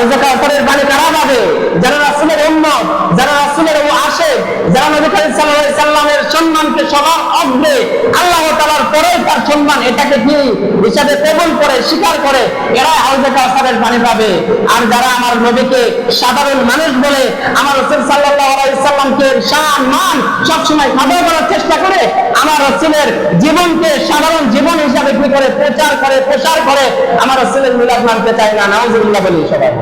হাউজে কাউসারের পানি কারা পাবে? যারা রাসূলের উম্মত, যারা রাসূলের আশিক, যারা নবী করিম সাল্লাল্লাহু আলাইহি সাল্লামের সম্মানকে সবার অগ্রে আল্লাহ তাআলার পরে তার সম্মান এটাকে কি হিসাবে কবুল করে স্বীকার করে, এরা হাউজে কাউসারের পানি পাবে। আর যারা আমার নবীকে সাধারণ মানুষ বলে, আমার রাসূল সাল্লাল্লাহু আলাইহি সাল্লামকে শান মান সবসময় খাটো করার চেষ্টা করে, আমার রাসূলের জীবনকে সাধারণ জীবন হিসাবে কি করে প্রচার করে প্রসার করে, আমার রাসূলের মিলাদ মানতে চায় না। নাউজুবিল্লাহ বলি সবাই।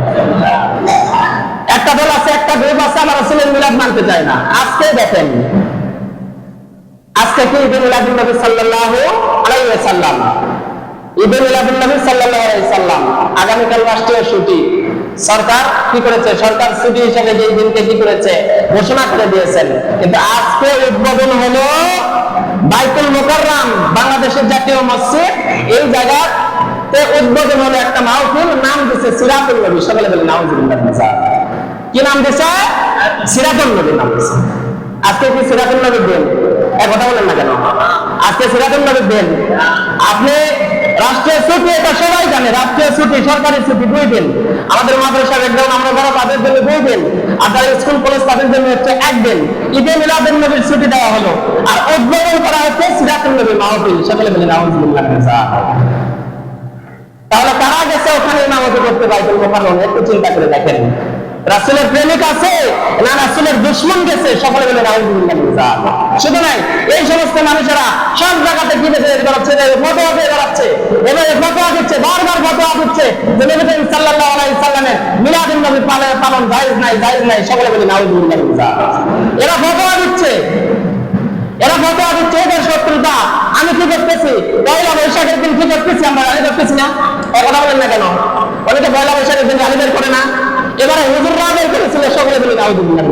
একটা দল আছে, একটা গ্রুপ আছে, আমার রাসূলের মিলাদ মানতে চায় না। আজকে দেখেন, আজকে কি ঈদুল মিলাদুন নবী সাল্লাল্লাহু আলাইহি ওয়াসাল্লাম, ঈদুল মিলাদুন নবী সাল্লাল্লাহু আলাইহি ওয়াসাল্লাম, আগামীকাল রাষ্ট্রীয় ছুটি। সরকার কি করেছে? সরকার ছুটি হিসেবে যে দিনকে কি করেছে ঘোষণা করে দিয়েছেন। কিন্তু আজকে উদ্বোধন হলো বাইতুল মুকাররম, বাংলাদেশের জাতীয় মসজিদ, এই জায়গাতে উদ্বোধন হলো একটা মাহফিল, নাম দিয়েছে সিরাতুন নবী। সকলে বলেন নাউজুবিল্লাহ। কি নাম দিয়েছে? সিরাতুন নবী নাম দিয়েছে। আজকে কি সিরাতুন নবীর দিন? এক কথা বলেন না কেন? আজকে সিরাতুন নবীর দিন। আপনি রাষ্ট্রীয় ছুটি, এটা সবাই জানে, রাষ্ট্রীয় ছুটি সরকারি ছুটি 2 দিন। আমাদের মাদ্রাসার একদম আমরা বড় তাদের জন্য 2 দিন, আর যারা স্কুল কলেজ তাদের জন্য হচ্ছে 1 দিন। ঈদে মিলাদুন নবীর ছুটি দেওয়া হলো, আর উদ্বোধন করা হচ্ছে সিরাতুন নবী মাহফিল। সকলে বলেন নাউজুবিল্লাহ। তাহলে কারা গেছে ওখানে ইমামতি করতে বাইতুল মুকাররমে? একটু চিন্তা করে দেখেন, রাসূলের প্রেমিক আছে না রাসূলের দুশমন গেছে? সকলে বলে নাউজুবিল্লাহ। শুধু নাই, এই সমস্ত মানুষেরা সব জায়গাতে কি দেখে বেড়াচ্ছে, ফতোয়া দিয়ে বেড়াচ্ছে, এবারে ফতোয়া দিচ্ছে, বারবার ফতোয়া দিচ্ছে যে নবী করিম সাল্লাল্লাহু আলাইহি সাল্লামের মিলাদুন নবী পালন জায়েজ নাই, জায়েজ নাই। সকলে বলে নাউজুবিল্লাহ। এরা ফতোয়া দিচ্ছে, এরা ফতোয়া দিচ্ছে, এদের শত্রুতা। আমি কি করতেছি? পয়লা বৈশাখের দিন কি করতেছি? আমরা রালি করতেছি না? কথা বলেন না কেন? অনেকে পয়লা বৈশাখের দিন রালি বের করে না, এবারে হুজুররা বের করেছিল। সকলে বলে নাউজুবিল্লাহ।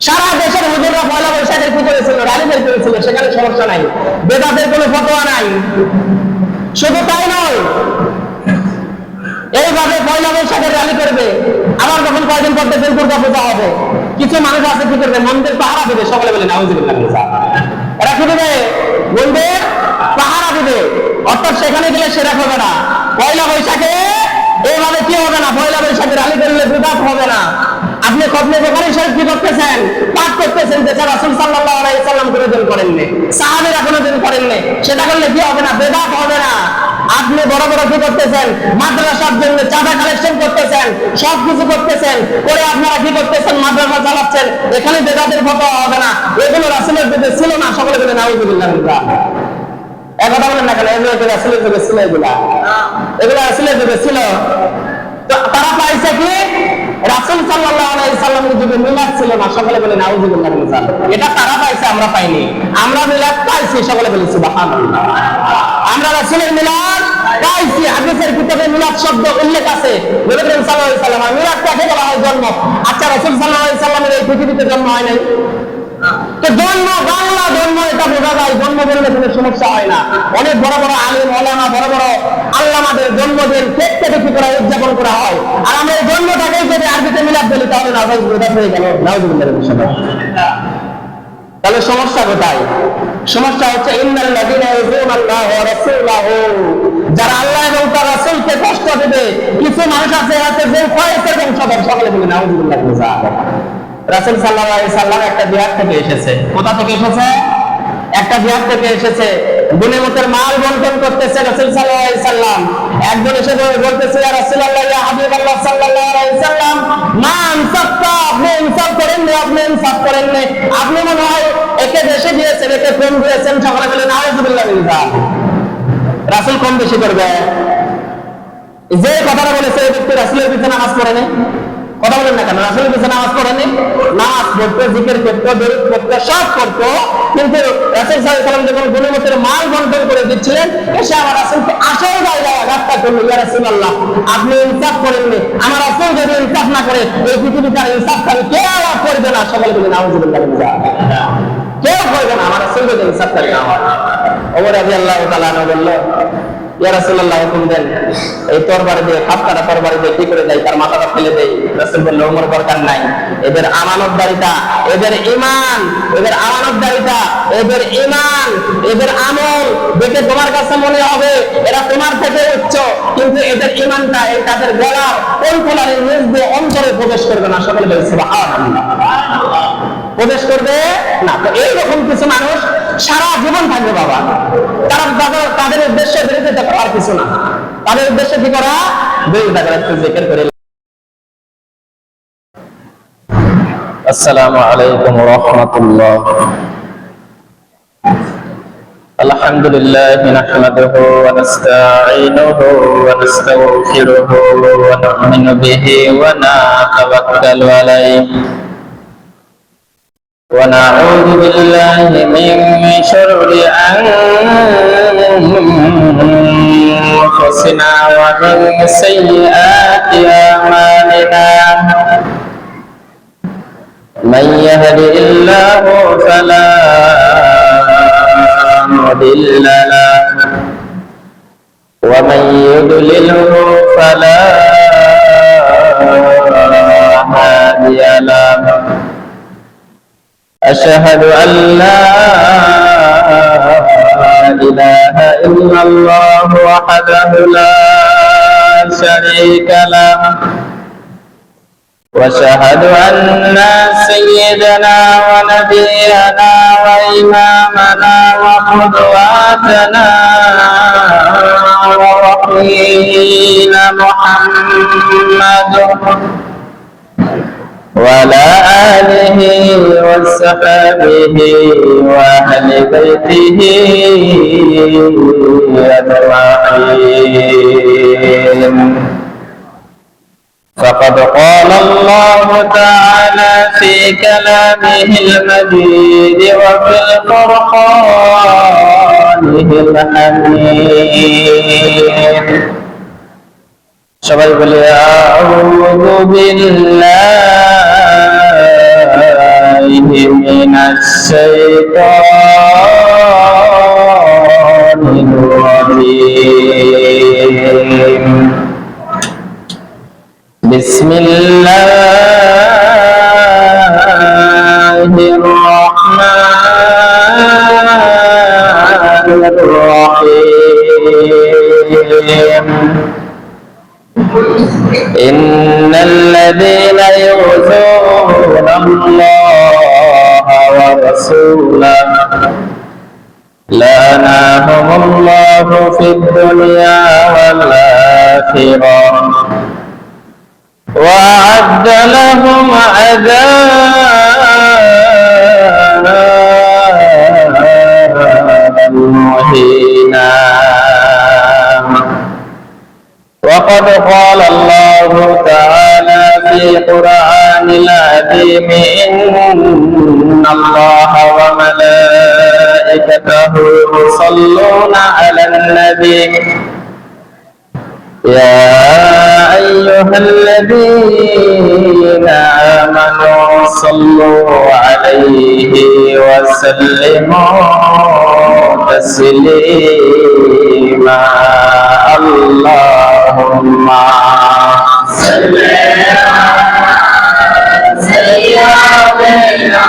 সারা দেশের হুজুররা পয়লা বৈশাখের কি করেছিল? রালি বের করেছিল, সেখানে সমস্যা নাই, বেদাতের কোনো ফতোয়া নাই। শুধু তাই নয়, এইভাবে পয়লা বৈশাখের রালি করবে, আবার যখন কয়েকদিন পর দেখবেন দুর্গা পূজা হবে, কিছু মানুষ আছে কি করবে? মন্দির পাহারা দিবে। সকলে বলে নাউজুবিল্লাহ। এরা কি দিবে? মন্দির পাহারা দিবে, অর্থাৎ সেখানে গেলে সেরা হবে না। পয়লা বৈশাখে এইভাবে কি হবে না? পয়লা বৈশাখে রালি করলে বিদাত হবে না। আপনি খতমে বুখারী শরীফ কি করতেছেন? পাঠ করতেছেন, যেটা রাসূল সাল্লাল্লাহু আলাইহি সাল্লাম কোনোদিন করেননি, সাহাবীরা কোনোদিন করেননি, সেটা করলে কি হবে না? বিদআত হবে না। আপনি বড় বড় কি করতেছেন? মাদ্রাসার জন্য চাঁদা কালেকশন করতেছেন, সবকিছু করতেছেন, করে আপনারা কি করতেছেন? মাদ্রাসা চালাচ্ছেন, এখানে বিদআতের ফতোয়া হবে না। এগুলো রাসূলের যুগে ছিল না। সকলে বলে নাউজুবিল্লাহ। এক কথা বলেন না কেন? এগুলো রাসূলের যুগে ছিল, এগুলো রাসূলের যুগে ছিল। তো তারা পাইছে কি? রাসূল সাল্লাল্লাহু আলাইহি সাল্লামের যুগে মিলাদ ছিল না। সকলে বলে নাউজুবিল্লাহ। এটা তারা পাইছে, আমরা পাইনি। আমরা মিলাদ পাইছি। সকলে বলে সুবহানাল্লাহ। আমরা রাসূলের মিলাদ পাইছি। হাদিসের কিতাবে মিলাদ শব্দ উল্লেখ আছে। নবী করিম সাল্লাল্লাহু আলাইহি সাল্লাম মিলাদ কাকে বলা হয়? জন্ম। আচ্ছা, রাসূল সাল্লাল্লাহু আলাইহি সাল্লামের এই পৃথিবীতে জন্ম হয় নাই? তো জন্ম, বাংলা জন্ম, এটা বোঝা যায়, জন্ম বললে কোনো সমস্যা হয় না। অনেক বড় বড় আলিম ওলামা, বড় বড় আল্লামাদের জন্মদিন কেটে কি করা উদযাপন করা হয়। আর আমরা এই জন্মটাকেই যদি আরবিতে মিলাদ বলি, তাহলে নামাজ বিদাত হয়ে গেল। নাউজুবিল্লাহ। তাহলে সমস্যা কোথায়? সমস্যা হচ্ছে ইন্নাল লাযিনা ইউযুনাল্লাহ ওয়া রাসূলাহু, যারা আল্লাহ এবং তার রাসূলকে কষ্ট দেবে। কিছু মানুষ আছে যে ফয়েজের বংশধর। সকলে বলে নাউজুবিল্লাহ। রাসূল সাল্লাল্লাহু আলাইহি সাল্লাম একটা জিহাদ থেকে এসেছে। কোথা থেকে এসেছে? একটা জিহাদ থেকে এসেছে। গনিমতের মাল বন্টন করতেছে রাসূল সাল্লাল্লাহু আলাইহি সাল্লাম। একজন এসে বলতেছে, ইয়া রাসূলুল্লাহ, ইয়া হাবিবাল্লাহ সাল্লাল্লাহু আলাইহি সাল্লাম, মা আনসাফতা, আপনি ইনসাফ করেননি, আপনি ইনসাফ করেননি। আপনি মনে হয় একে বেশি দিয়েছেন, একে কম দিয়েছেন। সকলে বলে নাউজুবিল্লাহ। রাসূল কম বেশি করবে? যে কথাটা বলেছে এই ব্যক্তি রাসূলের পিছনে নামাজ পড়েনি। কথা বলেন না কেন? রাসূলের পিছনে নামাজ পড়েনি? নামাজ পড়তো, জিকির করতো, দরুদ পড়তো, সব করতো। কিন্তু রাসূল সাল্লাল্লাহু আলাইহি সাল্লাম যখন গনিমতের মাল বন্টন করে দিচ্ছিলেন, এসে আমার রাসূলকে আসল জায়গায় রাস্তা করলো, ইয়া রাসূলুল্লাহ, আপনি ইনসাফ করেননি। আমার রাসূল যদি ইনসাফ না করে, এই পৃথিবীতে আর ইনসাফ কেউ করবে না। সকলে বলে নাউজুবিল্লাহ। কেউ করবে না আমার রাসূল যদি ইনসাফ করে না হয়। ওমর রাদিয়াল্লাহু তাআলা আনহু বলল, ইয়া রাসূলুল্লাহ, হুকুম দেন, এই তরবারি দিয়ে, খাপকাটা তরবারি দিয়ে কি করে দেয়? তার মাথাটা ফেলে দেয়। রাসূল বলল, ওমর, দরকার নাই। এদের আমানতদারিতা, এদের ঈমান, এদের আমানতদারিতা, এদের ঈমান, এদের আমল দেখে তোমার কাছে মনে হবে এরা তোমার থেকে দেখছো, কিন্তু এদের ঈমানটা তাদের গলার ওই কোলারের নিচ দিয়ে অন্তরে প্রবেশ করবে না। সকলে বলে সুবহানাল্লাহ। প্রবেশ করবে না। তো এইরকম কিছু মানুষ সারা জীবন থাকবে বাবা, তাদের উদ্দেশ্যে বিরোধিতা করার কিছু না, তাদের উদ্দেশ্যে কি করা, বিরোধিতা করা। একটু জিকির করে। আসসালামু আলাইকুম ওয়া রাহমাতুল্লাহ। আলহামদুলিল্লাহ নাহমাদুহু ওয়া নাস্তাঈনুহু ওয়া নাস্তাগফিরুহু ওয়া নু'মিনু বিহি ওয়া নাতাওয়াক্কালু আলাইহি ওয়া নাউযু বিল্লাহি মিন শুরুরি আনফুসিনা ওয়া মিন সাইয়্যাতি আ'মালিনা। من يهده الله فلا مضل له ومن يضلله فلا هادي له. أشهد أن لا إله إلا الله وحده لا شريك له، واشهد ان سيدنا ونبينا وامامنا وقدوتنا ورحينا محمد وعلى اله وصحبه واهل بيته اجمعين. فقد قال الله تعالى في كلامه المجيد وفي القرآنه الحميد. সবাই বলে আউযু বিল্লাহি মিনাশ শাইতানির রাজীম। بسم الله الرحمن الرحيم. إن الذين يؤذون الله ورسوله لعنهم الله في الدنيا والآخرة وأعد لهم عذابا مهينا. وقد قال الله تعالى في القرآن العظيم إن الله وملائكته يصلون على النبي يا أيها الذين آمنوا صلوا عليه وسلموا تسليما. اللهم صل على سيدنا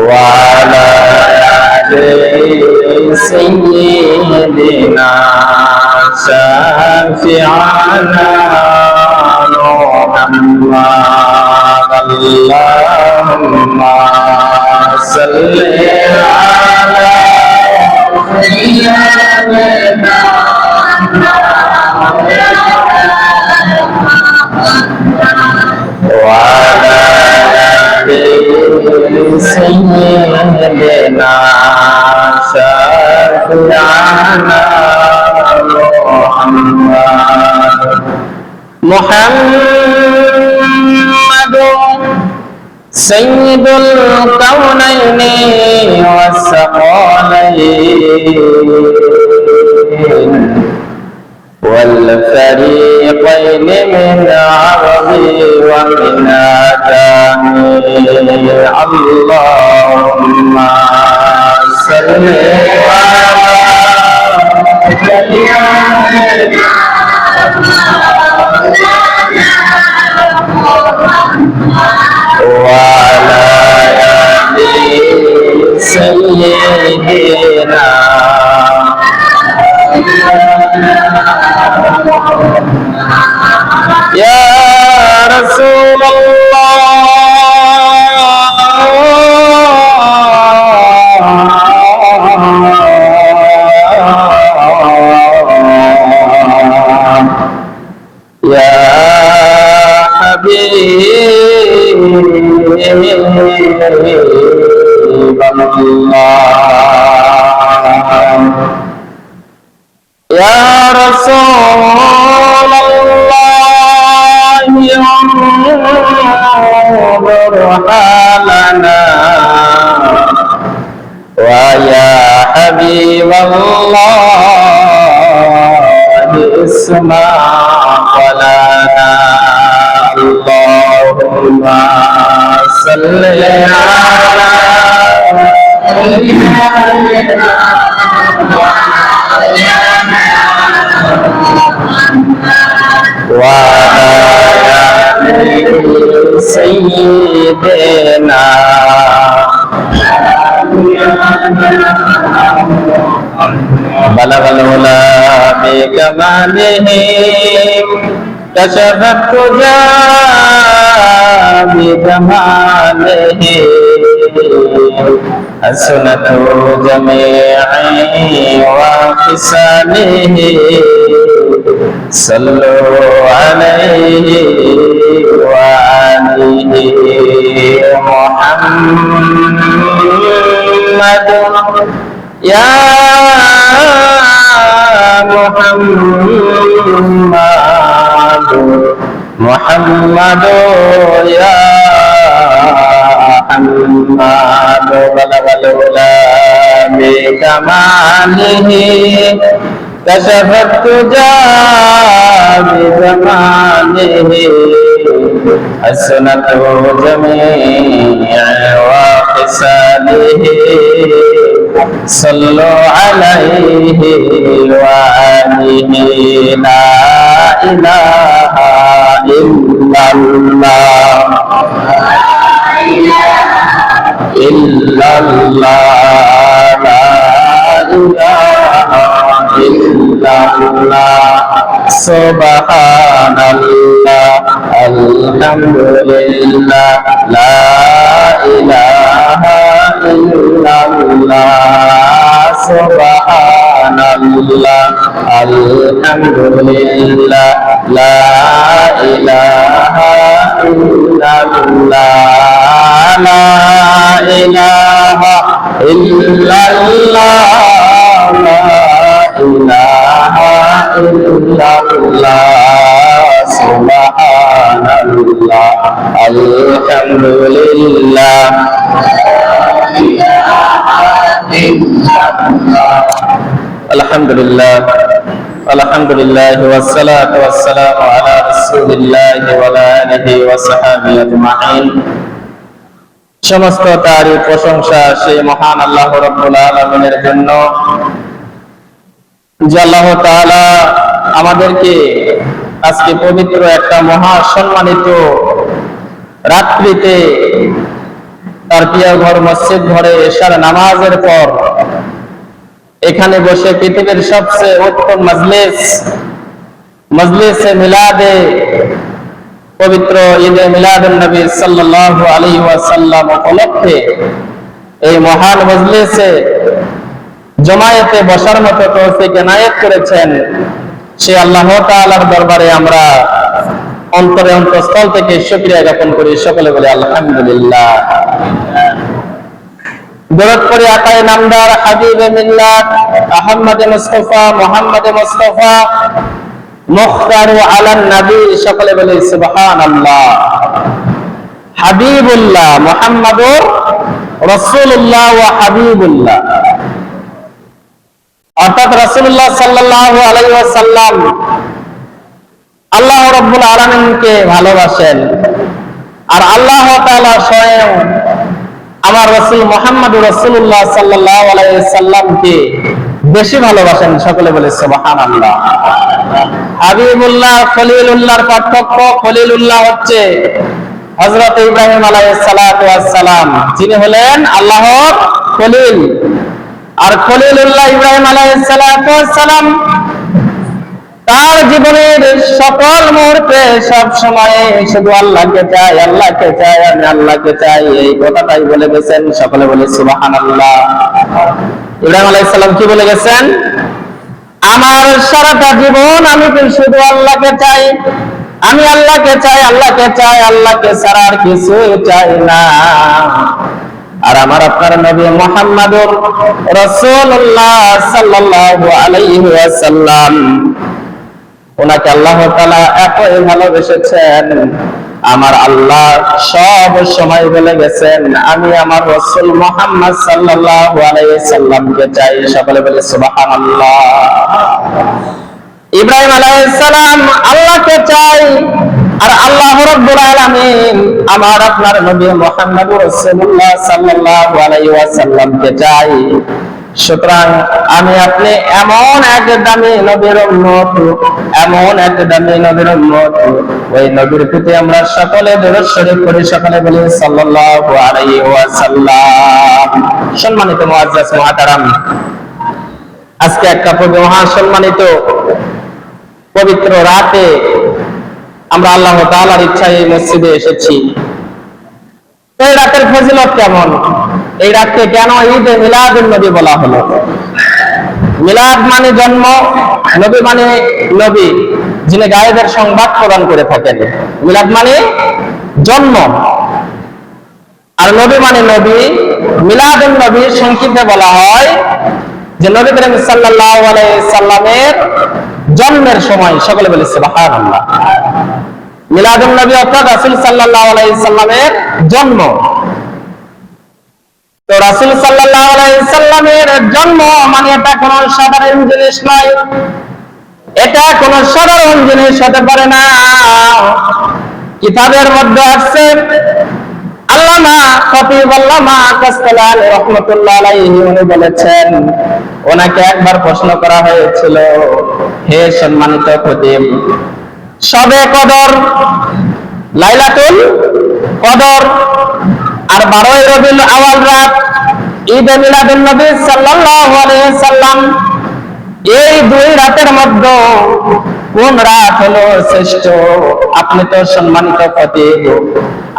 وعلى سيدنا شافعنا محمد. اللهم صل على سيدنا وعلى سيدنا شافعنا محمد سيد الكونين والثقلين والفريقين من عربي ومن آدمي. اللهم صل على سيدنا وعلى آل سيدنا يا رسول الله يا حبيب الله يا رسول الله انظر حالنا ويا حبيب الله اسمع قولنا اللهم صل على وعلى سيدنا بلغ العلا بكماله كشف الدجى بجماله حسنت جميع وخصاله صلوا عليه وآله محمد يا محمد يا محمد بلغ العلا بكماله كشف الدجى بجماله حسنت جميع وخصاله صلوا عليه وآله لا إله إلا الله إلا الله لا إله إلا الله سبحان الله الحمد لله لا إله إلا الله سبحان الله الحمد لله لا إله إلا الله لا إله إلا الله لا إله إلا الله سبحان الله الحمد لله الحمد لله الحمد لله والصلاة والسلام على رسول الله وعلى آله وصحبه أجمعين সমস্ত তারিফ প্রশংসা সেই মহান আল্লাহ রাব্বুল আলামিনের জন্য যে আল্লাহ তাআলা আমাদেরকে আজকে পবিত্র একটা মহা সম্মানিত রাত্রিতে তার প্রিয় ঘর মসজিদ ঘরে এশার নামাজের পর এখানে বসে পৃথিবীর সবচেয়ে উত্তম মজলিসে মিলাদে পবিত্র ঈদে মিলাদুন নবী সাল্লাল্লাহু আলাইহি ওয়াসাল্লাম উপলক্ষে এই মহান মজলিসে জমায়েতে বসার মতো তৌফিক এনায়েত করেছেন সেই আল্লাহ তাআলার দরবারে আমরা অন্তরে অন্তঃস্থল থেকে শুকরিয়া জ্ঞাপন করি। সকলে বলি আলহামদুলিল্লাহ। দরুদ পড়ি আকায়ে নামদার হাবিবে মিল্লাত আহমদ মুস্তাফা মুহাম্মদ মুস্তাফা মুখতারু আলান নবী। সকলে বলি সুবহানাল্লাহ। হাবিবুল্লাহ মুহাম্মাদুর রাসূলুল্লাহ ওয়া হাবিবুল্লাহ, অর্থাৎ রাসূলুল্লাহ সাল্লাল্লাহু আলাইহি ওয়াসাল্লাম আল্লাহ রাব্বুল আলামিনকে ভালোবাসেন, আর আল্লাহ তাআলা স্বয়ং আমার রাসূল মুহাম্মদুর রাসূলুল্লাহ সাল্লাল্লাহু আলাইহি ওয়াসাল্লামকে বেশি ভালোবাসেন। সকলে বলে সুবহানাল্লাহ। হাবিবুল্লাহ খলিলুল্লাহর পার্থক্য, খলিলুল্লাহ হচ্ছে হযরত ইব্রাহিম আলাইহিস সালাতু ওয়াস সালাম, যিনি হলেন আল্লাহর খলিল, আর খলিলুল্লাহ ইব্রাহিম আলাইহিস সালাতু ওয়াস সালাম তার জীবনের সকল মুহূর্তে সব সময় শুধু আল্লাহকে চাই, আল্লাহকে চাই, আমি আল্লাহকে চাই, এই কথাটাই বলে গেছেন। সকলে বলে সুবহানাল্লাহ। ইব্রাহিম আলাইহিস সালাম কি বলে গেছেন? আমার সারাটা জীবন আমি শুধু আল্লাহকে চাই, আমি আল্লাহকে চাই, আল্লাহকে চাই, আল্লাহকে ছাড়া আর কিছু চাই না। আর আমার আপনার নবী মুহাম্মদুর রাসূলুল্লাহ সাল্লাল্লাহু আলাইহি ওয়াসাল্লাম, ওনাকে আল্লাহ তাআলা এতই ভালোবেসেছেন, আমার আল্লাহ সব সময় বলে গেছেন আমি আমার রাসূল মুহাম্মদ সাল্লাল্লাহু আলাইহি সাল্লামকে চাই। সকলে বলে সুবহানাল্লাহ। ইব্রাহিম আলাইহিস সালাম আল্লাহকে চাই, আর আল্লাহ রাব্বুল আলামিন আমার আপনার নবী মুহাম্মদুর রাসূলুল্লাহ সাল্লাল্লাহু আলাইহি ওয়াসাল্লামকে চাই। সুতরাং আমি আপনি এমন এক দামি নবীর উম্মত, এমন এক দামি নবীর উম্মত, ওই নবীর প্রতি আমরা সকলে দরুদ শরীফ পড়ি। সকলে বলি সাল্লাল্লাহু আলাইহি ওয়াসাল্লাম। সম্মানিত মুআজ্জাজ মুহতারাম, আজকে একটা মহা সম্মানিত পবিত্র রাতে আমরা আল্লাহ তাআলার ইচ্ছায় এই মসজিদে এসেছি। তো এই রাতের ফজিলত কেমন? এই রাতকে কেন ঈদে মিলাদুন নবী বলা হলো? মিলাদ মানে জন্ম, নবী মানে নবী যিনি গায়েবের সংবাদ প্রদান করে থাকেন। মিলাদ মানে জন্ম, আর নবী মানে নবী। মিলাদুন নবী সংক্ষিপ্তে বলা হয় যে নবী করিম সাল্লাল্লাহু আলাইহি সাল্লামের জন্মের সময়। সকলে বলে সুবহানাল্লাহ। মিলাদুন নবী অর্থাৎ রাসূল সাল্লাল্লাহু আলাইহি সাল্লামের জন্ম। তো রাসূল সাল্লাল্লাহু আলাইহি সাল্লামের জন্ম মানে এটা কোনো সাধারণ জিনিস নয়, এটা কোনো সাধারণ জিনিস হতে পারে না। কিতাবের মধ্যে আছে, আল্লামা খতিব আল্লামা কাসতালানি রাহমাতুল্লাহ আলাইহি উনি বলেছেন, ওনাকে একবার প্রশ্ন করা হয়েছিল, হে সম্মানিত খতিব, শবে কদর, লাইলাতুল কদর আর 12 রবিউল আউয়াল রাত, ঈদে মিলাদুন নবী সাল্লাল্লাহু আলাইহি সাল্লাম, এই দুই রাতের মধ্যে কোন রাত হলো শ্রেষ্ঠ? আপনি তো সম্মানিত খতিব,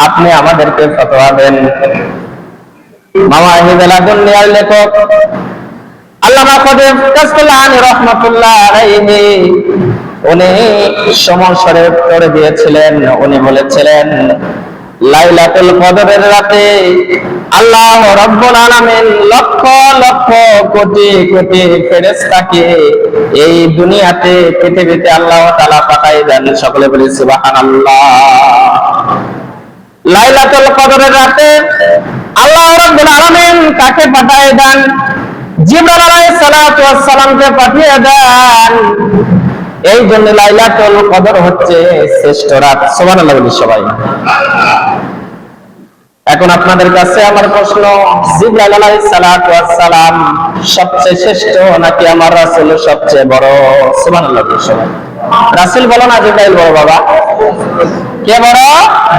আপনি আমাদেরকে ফতোয়া দেন। মাওয়াহিবুল দুনিয়ার লেখক আল্লামা খতিব কাসতালানি রাহমাতুল্লাহ আলাইহি উনি সমস্বরে উত্তর দিয়েছিলেন। উনি বলেছিলেন, লাইলাতুল কদরের রাতে আল্লাহ রাব্বুল আলামিন লক্ষ লক্ষ কোটি কোটি ফেরেশতাকে এই দুনিয়াতে পৃথিবীতে আল্লাহ তাআলা পাঠিয়ে দেন। সকলে বলি সুবহানাল্লাহ। লাইলাতুল কদরের রাতে আল্লাহ রাব্বুল আলামিন কাকে পাঠিয়ে দেন? জিবরাইল আলাইহিস সালাতু ওয়াস সালামকে পাঠিয়ে দেন। এই জন্য লাইলাতুল কদর হচ্ছে শ্রেষ্ঠ রাত। সুবহানাল্লাহ বলি সবাই। এখন আপনাদের কাছে আমার প্রশ্ন, জিবরাইল আলাইহিস সালাতু ওয়াস সালাম সবচেয়ে শ্রেষ্ঠ নাকি আমার রাসূল সবচেয়ে বড়? সুবহানাল্লাহ বলি সবাই। রাসূল বলো না জিবরাইল বড়? বাবা কে বড়?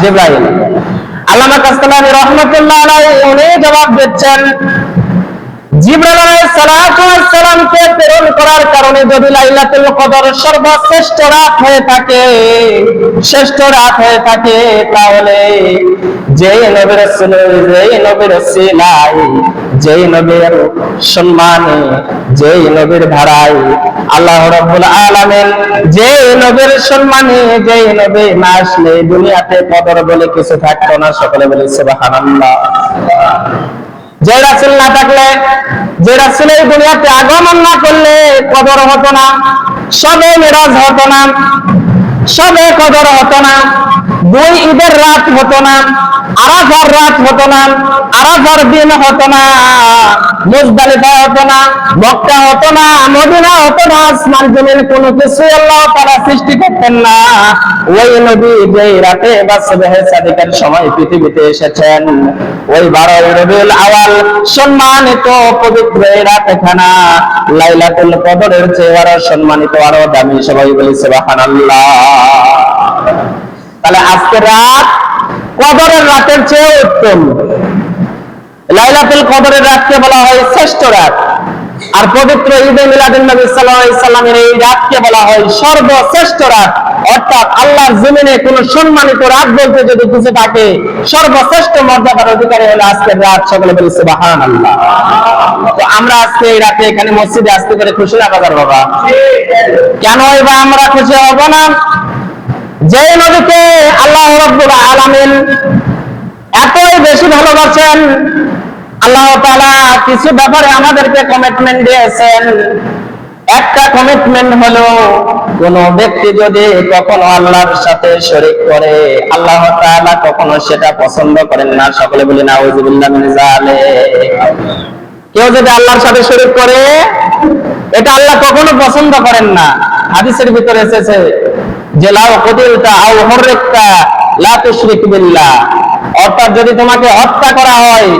জিবরাইল। আল্লামা কাসতালানি রাহমাতুল্লাহ আলাইহি উনি জবাব দিচ্ছেন, জিবরাইল আলাইহিস সালাতু ওয়াস সালামকে প্রেরণ করার কারণে যদি লাইলাতুল কদর সর্বশ্রেষ্ঠ রাত হয়ে থাকে, শ্রেষ্ঠ রাত হয়ে থাকে, তাহলে যেই নবীর রাসূল, যেই নবীর ওসিলায়, যেই নবীর সম্মানে, যেই নবীর ধারায় আল্লাহ রাব্বুল আলামিন যেই নবীর সম্মানে, যেই নবী না আসলে দুনিয়াতে কদর বলে কিছু থাকতো না। সকলে বলে সুবহানাল্লাহ। যে রাসূল না থাকলে, যে রাসূল এই দুনিয়াতে আগমন না করলে কদর হতো না, শবে মিরাজ হতো না, শবে কদর হতো না, দুই ঈদের রাত হতো না, আরাফার রাত হতো না, আরাফার দিন হতো না, মুজদালিফা হতো না, মক্কা হতো না, মদিনা হতো না, আসমান জমিন কোনো কিছু আল্লাহ তাআলা সৃষ্টি করতেন না। ওই নবী যেই রাতে বা সুবহে সাদিকের সময় পৃথিবীতে এসেছেন, ওই 12 রবিউল আউয়াল সম্মানিত পবিত্র এই রাতখানা লাইলাতুল কদরের চেয়ে আরো সম্মানিত, আরো দামি। সবাই বলি সুবহানাল্লাহ। তাহলে আজকের রাত কদরের রাতের চেয়ে উত্তম। লাইলাতুল কদরের রাতকে বলা হয় শ্রেষ্ঠ রাত। আর পবিত্র ঈদে মিলাদুন নবী সাল্লাল্লাহু আলাইহি সাল্লামের এই রাতকে বলা হয় সর্বশ্রেষ্ঠ রাত। অর্থাৎ আল্লাহর জমিনে কোন সম্মানিত রাত বলতে যদি কিছু থাকে, সর্বশ্রেষ্ঠ মর্যাদার অধিকারী হলো আজকের রাত। সকলে বলি সুবহানাল্লাহ। তো আমরা আজকে এই রাতে এখানে মসজিদে আসতে পেরে খুশি না বাজার বাবা? কেন এবার আমরা খুশি হব না? যে নবীকে আল্লাহ রাব্বুল আলামিন এতই বেশি ভালোবাসেন, আল্লাহ তাআলা কিছু ব্যাপারে আমাদেরকে কমিটমেন্ট দিয়েছেন। একটা কমিটমেন্ট হলো, কোন ব্যক্তি যদি কখনো আল্লাহর সাথে শরীক করে, আল্লাহ তাআলা কখনো সেটা পছন্দ করেন না। সকলে বলি নাউযুবিল্লাহ মিন যালিক। কেউ যদি আল্লাহর সাথে শরীক করে, এটা আল্লাহ কখনো পছন্দ করেন না। হাদিসের ভিতরে এসেছে যে লাউ কুতিলতা আও হুররিকতা লা তুশরিক বিল্লাহ। অর্থাৎ যদি তোমাকে হত্যা করা হয়,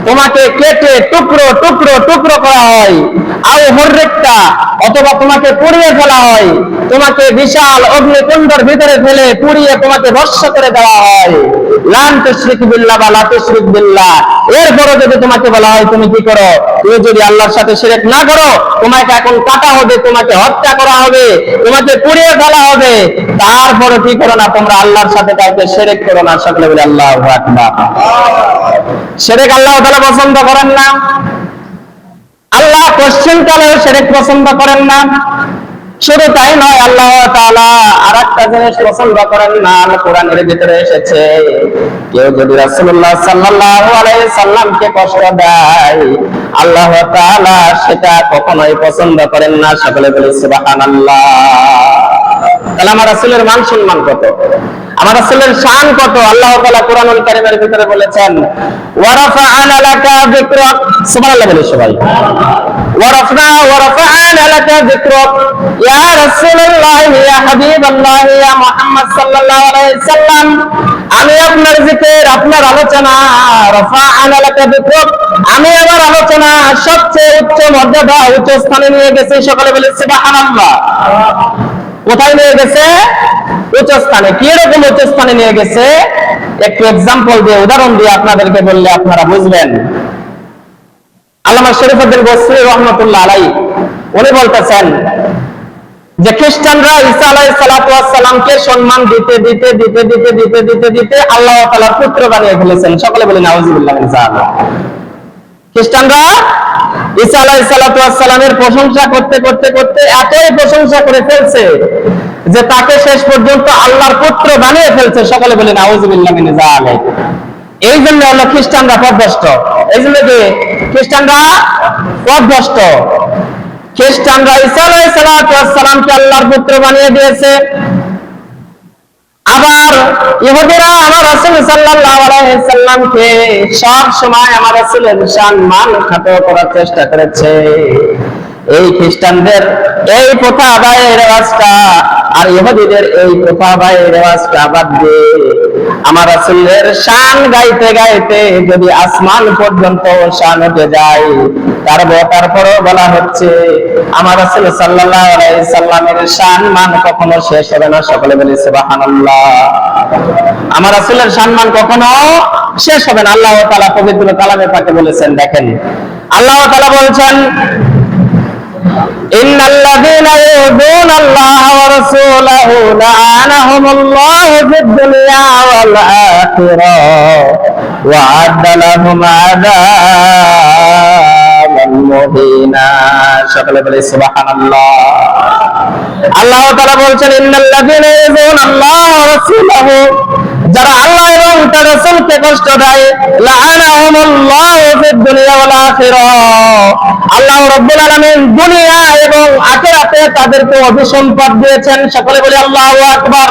তোমাকে কেটে টুকরো টুকরো টুকরো করা হয়, আও হুররিকতা অথবা তোমাকে পুড়িয়ে ফেলা হয়, তোমাকে বিশাল অগ্নিকুণ্ডের ভিতরে ফেলে পুড়িয়ে তোমাকে ভস্ম করে দেওয়া হয়, লান তুশরিক বিল্লাহ বা লা তুশরিক বিল্লাহ, এরপরও যদি তোমাকে বলা হয় তুমি কি করো, তুমি যদি আল্লাহর সাথে শিরক না করো, তোমাকে এখন কাটা হবে, তোমাকে হত্যা করা হবে, তোমাকে পুড়িয়ে ফেলা হবে, তারপরে কি করো না, তোমরা আল্লাহর সাথে কাউকে শিরক করো না। সকলে বলে আল্লাহু আকবার। শিরক আল্লাহ তাআলা পছন্দ করেন না। আল্লাহ কোশ্চেন কালেও শিরক পছন্দ করেন না। শুধু তাই নয়, আল্লাহ তাআলা আরেকটা জিনিস পছন্দ করেন না। কোরআনের ভিতরে এসেছে, কেউ যদি রাসূলুল্লাহ সাল্লাল্লাহু আলাইহি সাল্লামকে কষ্ট দেয়, আল্লাহ তাআলা সেটা কখনোই পছন্দ করেন না। সকলে বলি সুবহানাল্লাহ। তাহলে আমার রাসূলের মান সম্মান কত, আমার রাসূলের শান কত। আল্লাহ তাআলা কোরআনুল কারীমের ভিতরে বলেছেন, ওয়া রাফা'না লাকা যিকরাক। সুবহানাল্লাহ বলি সবাই। ওয়া রাফা'না লাকা যিকরাক ইয়া রাসূলুল্লাহ ইয়া হাবিবাল্লাহ ইয়া মুহাম্মদ সাল্লাল্লাহু আলাইহি সাল্লাম, আমি আপনার জিকির, আপনার আলোচনা, রাফা'না লাকা যিকরাক, আমি আমার আলোচনা সবচেয়ে উচ্চ মর্যাদা, উচ্চ স্থানে নিয়ে গেছি। সকলে বলি সুবহানাল্লাহ। কোথায় নিয়ে গেছে? উচ্চ স্থানে। কি রকম উচ্চ স্থানে নিয়ে গেছে? একটু এক্সাম্পল দিয়ে, উদাহরণ দিয়ে আপনাদেরকে বললে আপনারা বুঝবেন। আল্লামা শরীফুদ্দীন বসরি রাহমাতুল্লাহ আলাইহি উনি বলতেছেন যে খ্রিস্টানরা ঈসা আলাইহিস সালাতু ওয়াস সালামকে সম্মান দিতে দিতে দিতে দিতে দিতে দিতে দিতে আল্লাহ তাআলার পুত্র বানিয়ে ফেলেছেন। সকলে বলি নাউযুবিল্লাহ মিন যালিক। খ্রিস্টানরা ঈসা আলাইহিস সালাতু ওয়াস সালামের প্রশংসা করতে করতে করতে এতই প্রশংসা করে ফেলছে যে তাকে শেষ পর্যন্ত আল্লাহর পুত্র বানিয়ে ফেলছে। সকলে বলি নাউযুবিল্লাহ মিন যালিক। এই জন্য হলো খ্রিস্টানরা পথভ্রষ্ট। এই জন্য যে খ্রিস্টানরা পথভ্রষ্ট। খ্রিস্টানরা ঈসা আলাইহিস সালাতু ওয়াস সালামকে আল্লাহর পুত্র বানিয়ে দিয়েছে। আবার ইহুদিরা আমার রাসূল সাল্লাল্লাহু আলাইহি সাল্লামকে সব সময় আমার রাসূলের সম্মান খাটো করার চেষ্টা করেছে। এই খ্রিস্টানদের এই প্রথা বায়ের রেওয়াজটা আর ইহুদিদের এই প্রথা বায়ের রেওয়াজটা বাদ দিয়ে আমার রাসূলের শান গাইতে গাইতে যদি আসমান পর্যন্ত শান উঠে যায়, তারপরও বলা হচ্ছে আমার রাসূল সাল্লাল্লাহু আলাইহি সাল্লামের শান মান কখনো শেষ হবে না। সকলে বলি সুবহানাল্লাহ। আমার রাসূলের শান মান কখনো শেষ হবে না। আল্লাহ তাআলা পবিত্র কালামে পাকে বলেছেন, দেখেন আল্লাহ তাআলা বলছেন, ইন্নাল্লাযীনা ইউযুনাল্লাহা ওয়া রাসূলাহু লা'আনাহুমুল্লাহু ফিদ দুনিয়া ওয়াল আখিরাহ ওয়া আ'আদ্দা লাহুম আযাবান মুহিনা। সকলে বলি সুবহানাল্লাহ। আল্লাহ তাআলা বলছেন, ইন্নাল্লাযীনা ইউযুনাল্লাহা ওয়া রাসূলাহু, যারা আল্লাহ এবং তার রাসূলকে কষ্ট দেয়, লা'আনাহুমুল্লাহু ফিদ দুনিয়া ওয়াল আখিরাহ, আল্লাহ রাব্বুল আলামিন দুনিয়া এবং আখিরাতে তাদেরকে অভিসম্পাদ দিয়েছেন। সকলে বলি আল্লাহু আকবার।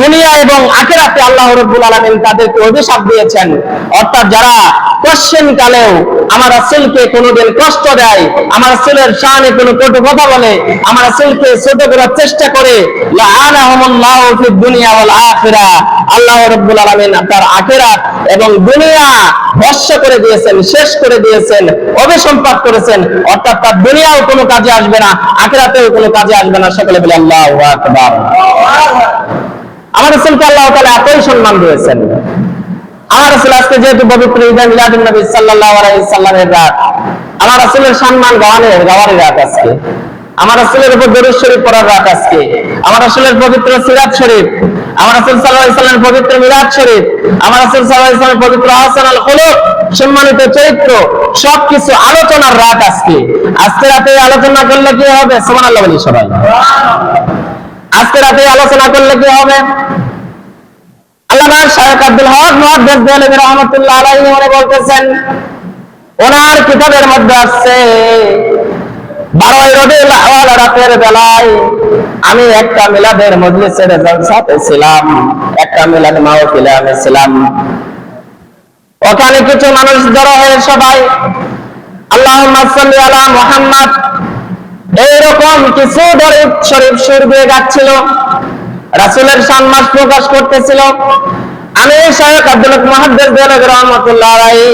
দুনিয়া এবং আখিরাতে আল্লাহ রাব্বুল আলামিন তাদেরকে অভিশাপ দিয়েছেন। অর্থাৎ যারা কোশ্চেন কালেও আমার রাসূলকে কোনোদিন কষ্ট দেয়, আমার রাসূলের শানে কোনো কটু কথা বলে, আমার রাসূলকে ছোট করার চেষ্টা করে, লা'আনাহুমুল্লাহু ফিদ দুনিয়া ওয়াল আখিরাহ, আল্লাহ রাব্বুল আলামিন তার আখিরাত এবং দুনিয়া ভস্ম করে দিয়েছেন, শেষ করে দিয়েছেন, অভিসম্পাদ করেছেন। অর্থাৎ তার দুনিয়াও কোনো কাজে আসবে না, আখিরাতেও কোনো কাজে আসবে না। সকলে বলে আল্লাহু আকবার। আমার রাসূলকে আল্লাহ তাআলা এতই সম্মান দিয়েছেন। আমার রাসূল আজকে যেহেতু পবিত্র ঈদ মিলাদুন নবী সাল্লাল্লাহু আলাইহি সাল্লামের রাত, আমার রাসূলের সম্মান গাওয়ারের রাত আজকে, আমার রাসূলের উপর দরুদ শরীফ পড়ার রাত আজকে, আমার রাসূলের পবিত্র সিরাত শরীফ, আমার রাসূল সাল্লাল্লাহু আলাইহি সাল্লামের পবিত্র মিলাদ শরীফ, আমার রাসূল সাল্লাল্লাহু আলাইহি সাল্লামের পবিত্র আহসানুল খুলুক, সম্মানিত চরিত্র, সবকিছু আলোচনার রাত আজকে। আজকে রাতে আলোচনা করলে কি হবে? সুবহানাল্লাহ বলি সবাই। আজকে রাতে আলোচনা করলে কি হবে? আল্লামা শায়খ আব্দুল হক মুহাদ্দিস দেহলভী রাহমাতুল্লাহ আলাইহি উনি বলতেছেন, ওনার কিতাবের মধ্যে আছে 12 রবিউল আউয়াল রাতের বেলায় আমি একটা মিলাদের মজলিসের জলসাতে ছিলাম, একটা মিলাদ মাহফিলে আমি ছিলাম। ওখানে কিছু মানুষ জড়ো হয়ে সবাই আল্লাহুম্মা সাল্লি আলা মুহাম্মদ এইরকম কিছু দরুদ শরীফ সুর দিয়ে গাচ্ছিল, রাসূলের সম্মান প্রকাশ করতেছিল। আমি শায়খ আব্দুল হক মুহাদ্দিস দেহলভী রাহমাতুল্লাহ আলাইহি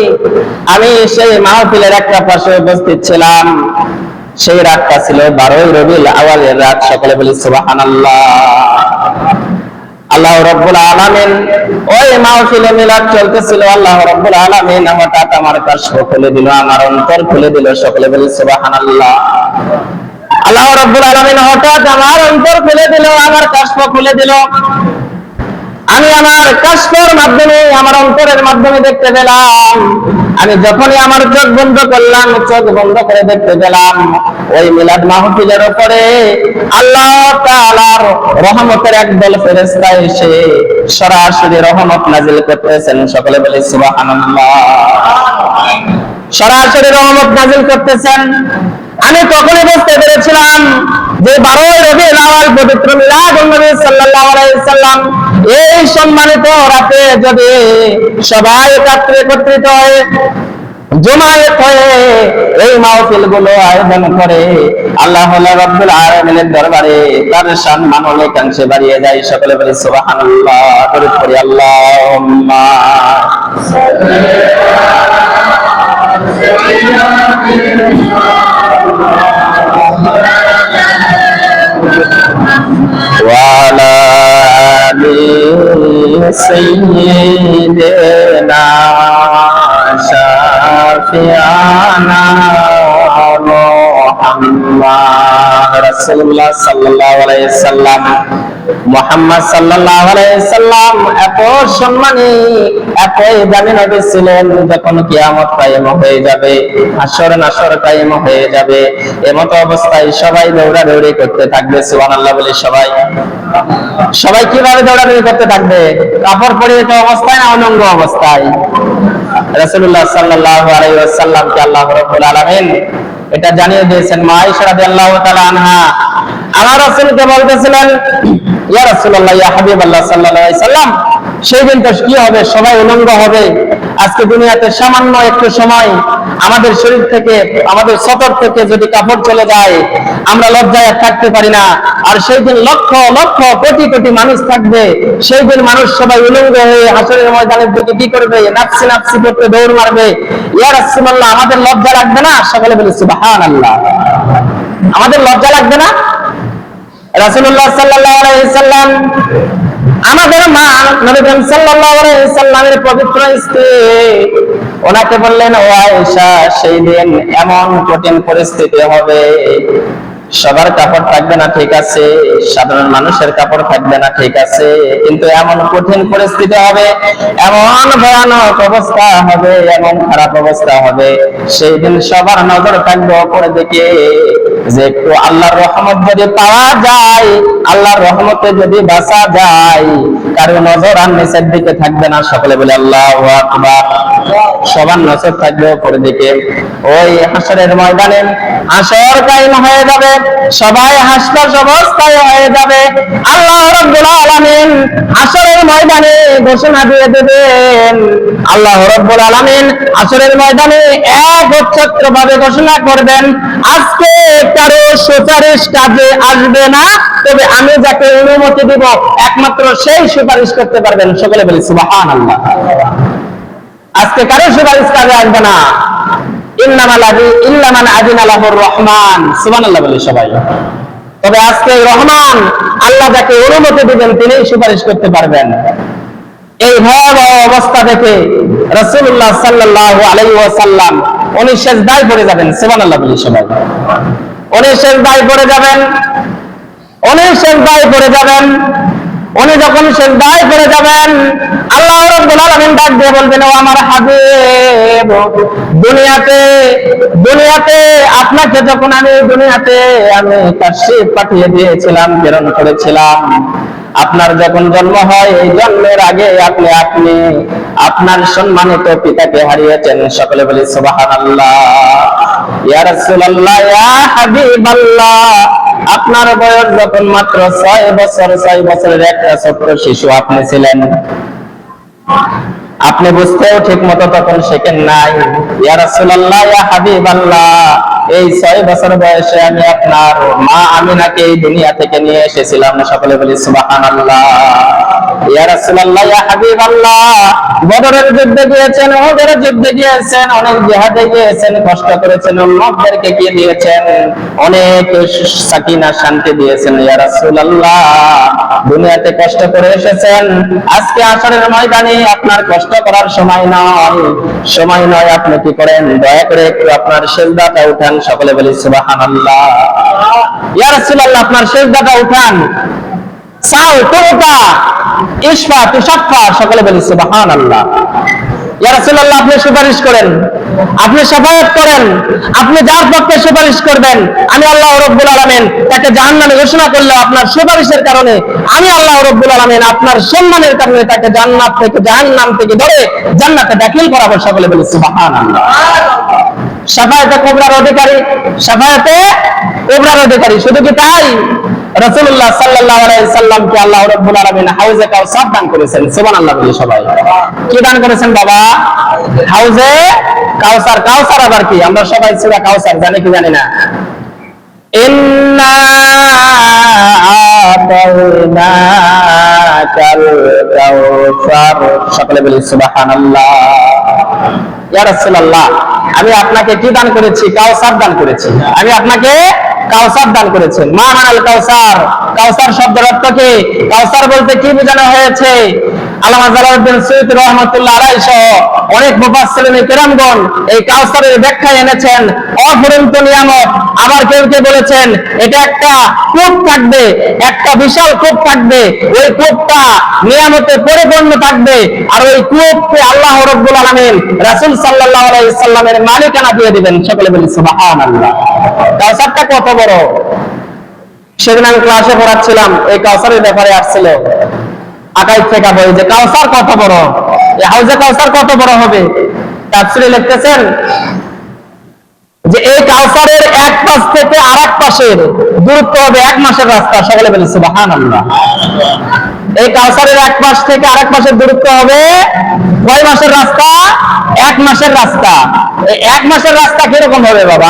আমি সেই মাহফিলের একটা পাশে উপস্থিত ছিলাম। সেই রাতটা ছিল 12 রবিউল আউয়ালের রাত। সকলে বলি সুবহানাল্লাহ। আল্লাহ রাব্বুল আলামিন ওই মাহফিলে মিলাদ চলতেছিল, আল্লাহ রাব্বুল আলামিন হঠাৎ আমার কাশফ খুলে দিল, আমার অন্তর খুলে দিল। সকলে বলি সুবহানাল্লাহ। আল্লাহ রাব্বুল আলামিন হঠাৎ আমার অন্তর খুলে দিল, আমার কাশফ খুলে দিল। আমি আমার কাশফের মাধ্যমে, আমার অন্তরের মাধ্যমে দেখতে পেলাম, আমি যখনই আমার চোখ বন্ধ করলাম, চোখ বন্ধ করে দেখতে পেলাম ওই মিলাদ মাহফিলের উপরে আল্লাহ তাআলার রহমতের একদল ফেরেশতা এসে সরাসরি রহমত নাযিল করতেছেন। সকলে বলি সুবহানাল্লাহ। সরাসরি রহমত নাযিল করতেছেন। আমি তখনই বুঝতে পেরেছিলাম যে 12 রবিউল আউয়াল পবিত্র মিলাদুন নবী সাল্লাল্লাহু আলাইহি সাল্লাম, এই সম্মানিত রাতে যদি সবাই একত্রিত হয়ে জমায়েত হয়ে এই মাহফিল গুলো আয়োজন করে, আল্লাহ রাব্বুল আলামিনের দরবারে তার সম্মান অনেকাংশে বাড়িয়ে যায়। সকলে বলি সুবহানাল্লাহ। দরুদ পড়ি আল্লাহুম্মা وعلى آل سيدنا شافعنا محمد রাসূলুল্লাহ সাল্লাল্লাহু আলাইহি সাল্লাম, মুহাম্মদ সাল্লাল্লাহু আলাইহি সাল্লাম এত সম্মানী, এতই দামি নবী ছিলেন, যখন কিয়ামত কায়েম হয়ে যাবে, হাসর নাসর কায়েম হয়ে যাবে, এমত অবস্থায় সবাই দৌড়াদৌড়ি করতে থাকবে। সুবহানাল্লাহ বলি সবাই। সবাই কিভাবে দৌড়াদৌড়ি করতে থাকবে? কাপড় পরিয়ে তো অবস্থায় না অনঙ্গ অবস্থায়। রাসূলুল্লাহ সাল্লাল্লাহু আলাইহি ওয়াসাল্লামকে আল্লাহ রাব্বুল আলামিন এটা জানিয়ে দিয়েছেন। মা আয়েশা রাদিয়াল্লাহু তাআলা আনহা আমার রাসূলকে বলতেছিলেন, ইয়া রাসূলুল্লাহ, ইয়া হাবিবাল্লাহ সাল্লাল্লাহু আলাইহি সাল্লাম, সেই দিন তো কি হবে? সবাই উলঙ্গ হবে। আজকে দুনিয়াতে সামান্য একটু সময় আমাদের শরীর থেকে, আমাদের সতর থেকে যদি কাপড় চলে যায়, আমরা লজ্জায় থাকতে পারি না। আর সেই দিন লক্ষ লক্ষ কোটি কোটি মানুষ থাকবে। সেই দিন মানুষ সবাই উলঙ্গ হয়ে হাসরের ময়দানের দিকে কি করবে? নাফসি নাফসি করতে দৌড় মারবে। ইয়া রাসূলুল্লাহ, আমাদের লজ্জা লাগবে না? সকলে বলি সুবহানাল্লাহ। আমাদের লজ্জা লাগবে না? রাসূলুল্লাহ সাল্লাল্লাহু আলাইহি সাল্লাম আমাদের মা নবী করিম সাল্লাল্লাহু আলাইহি সাল্লামের পবিত্র স্ত্রী, ওনাকে বললেন, ও আয়েশা, সেই দিন এমন কঠিন পরিস্থিতি হবে, সবার কাপড় থাকবে না ঠিক আছে, সাধারণ মানুষের কাপড় থাকবে না ঠিক আছে, কিন্তু এমন কঠিন পরিস্থিতি হবে, এমন ভয়ানক অবস্থা হবে, এমন খারাপ অবস্থা হবে, সেই দিন সবার নজর থাকবে উপরের দিকে, যে একটু আল্লাহর রহমত যদি পাওয়া যায়, আল্লাহর রহমতে যদি বাঁচা যায়, কারো নজর আর নিচের দিকে থাকবে না। সকলে বলে আল্লাহু আকবার। সবার নজর থাকবে উপরের দিকে। ওই হাসরের ময়দানে হাসর কায়েম হয়ে যাবে, সবাই হাসপাস অবস্থায় হয়ে যাবে। আল্লাহ রাব্বুল আলামিন হাসরের ময়দানে ঘোষণা দিয়ে দেবেন। আল্লাহ রাব্বুল আলামিন হাসরের ময়দানে একচ্ছত্রভাবে ঘোষণা করবেন, আজকে কারো সুপারিশ কাজে আসবে না, তবে আমি যাকে অনুমতি দিব একমাত্র সেই সুপারিশ করতে পারবেন। সকলে বলি সুবহানাল্লাহ। আজকে কারো সুপারিশ কাজে আসবে না। ইল্লামান আযিনা লাহুর রহমান। সুবহানাল্লাহ বলি সবাই। তবে আজকে রহমান, আল্লাহ যাকে অনুমতি দিবেন তিনিই সুপারিশ করতে পারবেন। এই ভয়াবহ অবস্থা দেখে রাসূলুল্লাহ সাল্লাল্লাহু আলাইহি ওয়াসাল্লাম উনি সিজদায় পড়ে যাবেন। সুবহানাল্লাহ বলি সবাই। উনি সিজদায় পড়ে যাবেন। উনি সিজদায় পড়ে যাবেন। উনি যখন সিজদায় পড়ে যাবেন, আল্লাহ রাব্বুল আলামিন ডাক দিয়ে বলবেন, ও আমার হাবিব, দুনিয়াতে আপনাকে যখন আমি দুনিয়াতে তাশরীফ পাঠিয়ে দিয়েছিলাম, প্রেরণ করেছিলাম, আপনার যখন জন্ম হয় এই জন্মের আগে আপনি আপনার সম্মানিত পিতাকে হারিয়েছেন। সকলে বলি সুবহানাল্লাহ। ইয়া রাসূলুল্লাহ, ইয়া হাবিবাল্লাহ, আপনার বয়স যখন মাত্র 6 বছর, 6 বছরের একটা ছোট্ট শিশু আপনি ছিলেন। আপনি বুঝতেও ঠিক মতো তখন শেখেন নাই। ইয়া রাসূলুল্লাহ, ইয়া হাবিবাল্লাহ, এই 6 বছর বয়সে আমি আপনার মা আমিনাকে এই দুনিয়া থেকে নিয়ে এসেছিলাম। সকলে বলি সুবহানাল্লাহ। ইয়া রাসূলুল্লাহ, ইয়া হাবিবাল্লাহ, বদরের যুদ্ধে গিয়েছেন, উহুদের যুদ্ধে গিয়েছেন, অনেক জিহাদে গিয়েছেন, কষ্ট করেছেন, উম্মতদেরকে কি দিয়েছেন? অনেক সাকিনা, শান্তি দিয়েছেন। ইয়া রাসূলুল্লাহ, দুনিয়াতে কষ্ট করে এসেছেন, আজকে আসরের ময়দানে আপনার কষ্ট করার সময় নয়। আপনি কি করেন? দয়া করে একটু আপনার সিজদাটা উঠান। সকলে বলি সুবহানাল্লাহ। ইয়া রাসূলুল্লাহ, আপনার সিজদাটা উঠান। সাও তুতা ইশফা তুশাফা। সকলে বলি সুবহানাল্লাহ। ইয়া রাসূলুল্লাহ, আপনি সুপারিশ করেন, আপনি শাফায়াত করেন, আপনি যার পক্ষে সুপারিশ করবেন, আমি আল্লাহ রাব্বুল আলামিন তাকে জাহান্নামে ঘোষণা করলে আপনার সুপারিশের কারণে আমি আল্লাহ রাব্বুল আলামিন আপনার সম্মানের কারণে তাকে জান্নাত থেকে, জাহান্নাম থেকে ধরে জান্নাতে দাখিল করাবো। সকলে বলি সুবহানাল্লাহ। শাফায়াতে কুবরার অধিকারী, শাফায়াতে কুবরার অধিকারী। শুধু কি তাই, রাসূলুল্লাহ সাল্লাল্লাহু আলাইহি সাল্লামকে আল্লাহ রাব্বুল আলামিন হাউজে কাউসার দান করেছেন। সুবহানাল্লাহ বলি সবাই। কি দান করেছেন বাবা? হাউজে কাউসার। কাউসার আবার কি? আমরা সবাই সূরা কাউসার জানি কি জানি না? ইন্না আতাইনাকাল কাউসার। সকলে বলি সুবহানাল্লাহ। ইয়া রাসূলুল্লাহ, আমি আপনাকে কি দান করেছি? কাউসার দান করেছি। আমি আপনাকে কাউসার দান করেছেন। মা মানাল কাউসার। কাউসার শব্দের অর্থ কি? কাউসার বলতে কি বোঝানো হয়েছে? আল্লামা জালালউদ্দিন সৈয়দ রাহমাতুল্লাহ আলাইহি সহ অনেক মুফাসসিরিন কিরামগণ এই কাউসারের ব্যাখ্যা এনেছেন। অফুরন্ত নিয়ামত। আবার কেউ বলেছেন এটা একটা কূপ থাকবে, একটা বিশাল কূপ থাকবে, ওই কূপটা নিয়ামতে পরিপূর্ণ থাকবে, আর ওই কূপকে আল্লাহ রাব্বুল আলামিন রাসূল সাল্লাল্লাহু আলাইহি সাল্লামের মালিকানা দিয়ে দিবেন। সকলে বলি সুবহানাল্লাহ। কাউসারটা কত বড়! সেদিন আমি ক্লাসে পড়াচ্ছিলাম, এই কাউসারের ব্যাপারে আসছিল আকাইদ থেকে বই যে কাউসার কত বড়, এই হাউজে কাউসার কত বড় হবে। তাফসীরে লিখতেছেন যে এই কাউসারের এক পাশ থেকে আরেক পাশের দূরত্ব হবে 1 মাসের রাস্তা। সকলে বলি সুবহানাল্লাহ। এই কাউসারের এক পাশ থেকে আরেক পাশের দূরত্ব হবে কয় মাসের রাস্তা? 1 মাসের রাস্তা। এই 1 মাসের রাস্তা কিরকম হবে বাবা?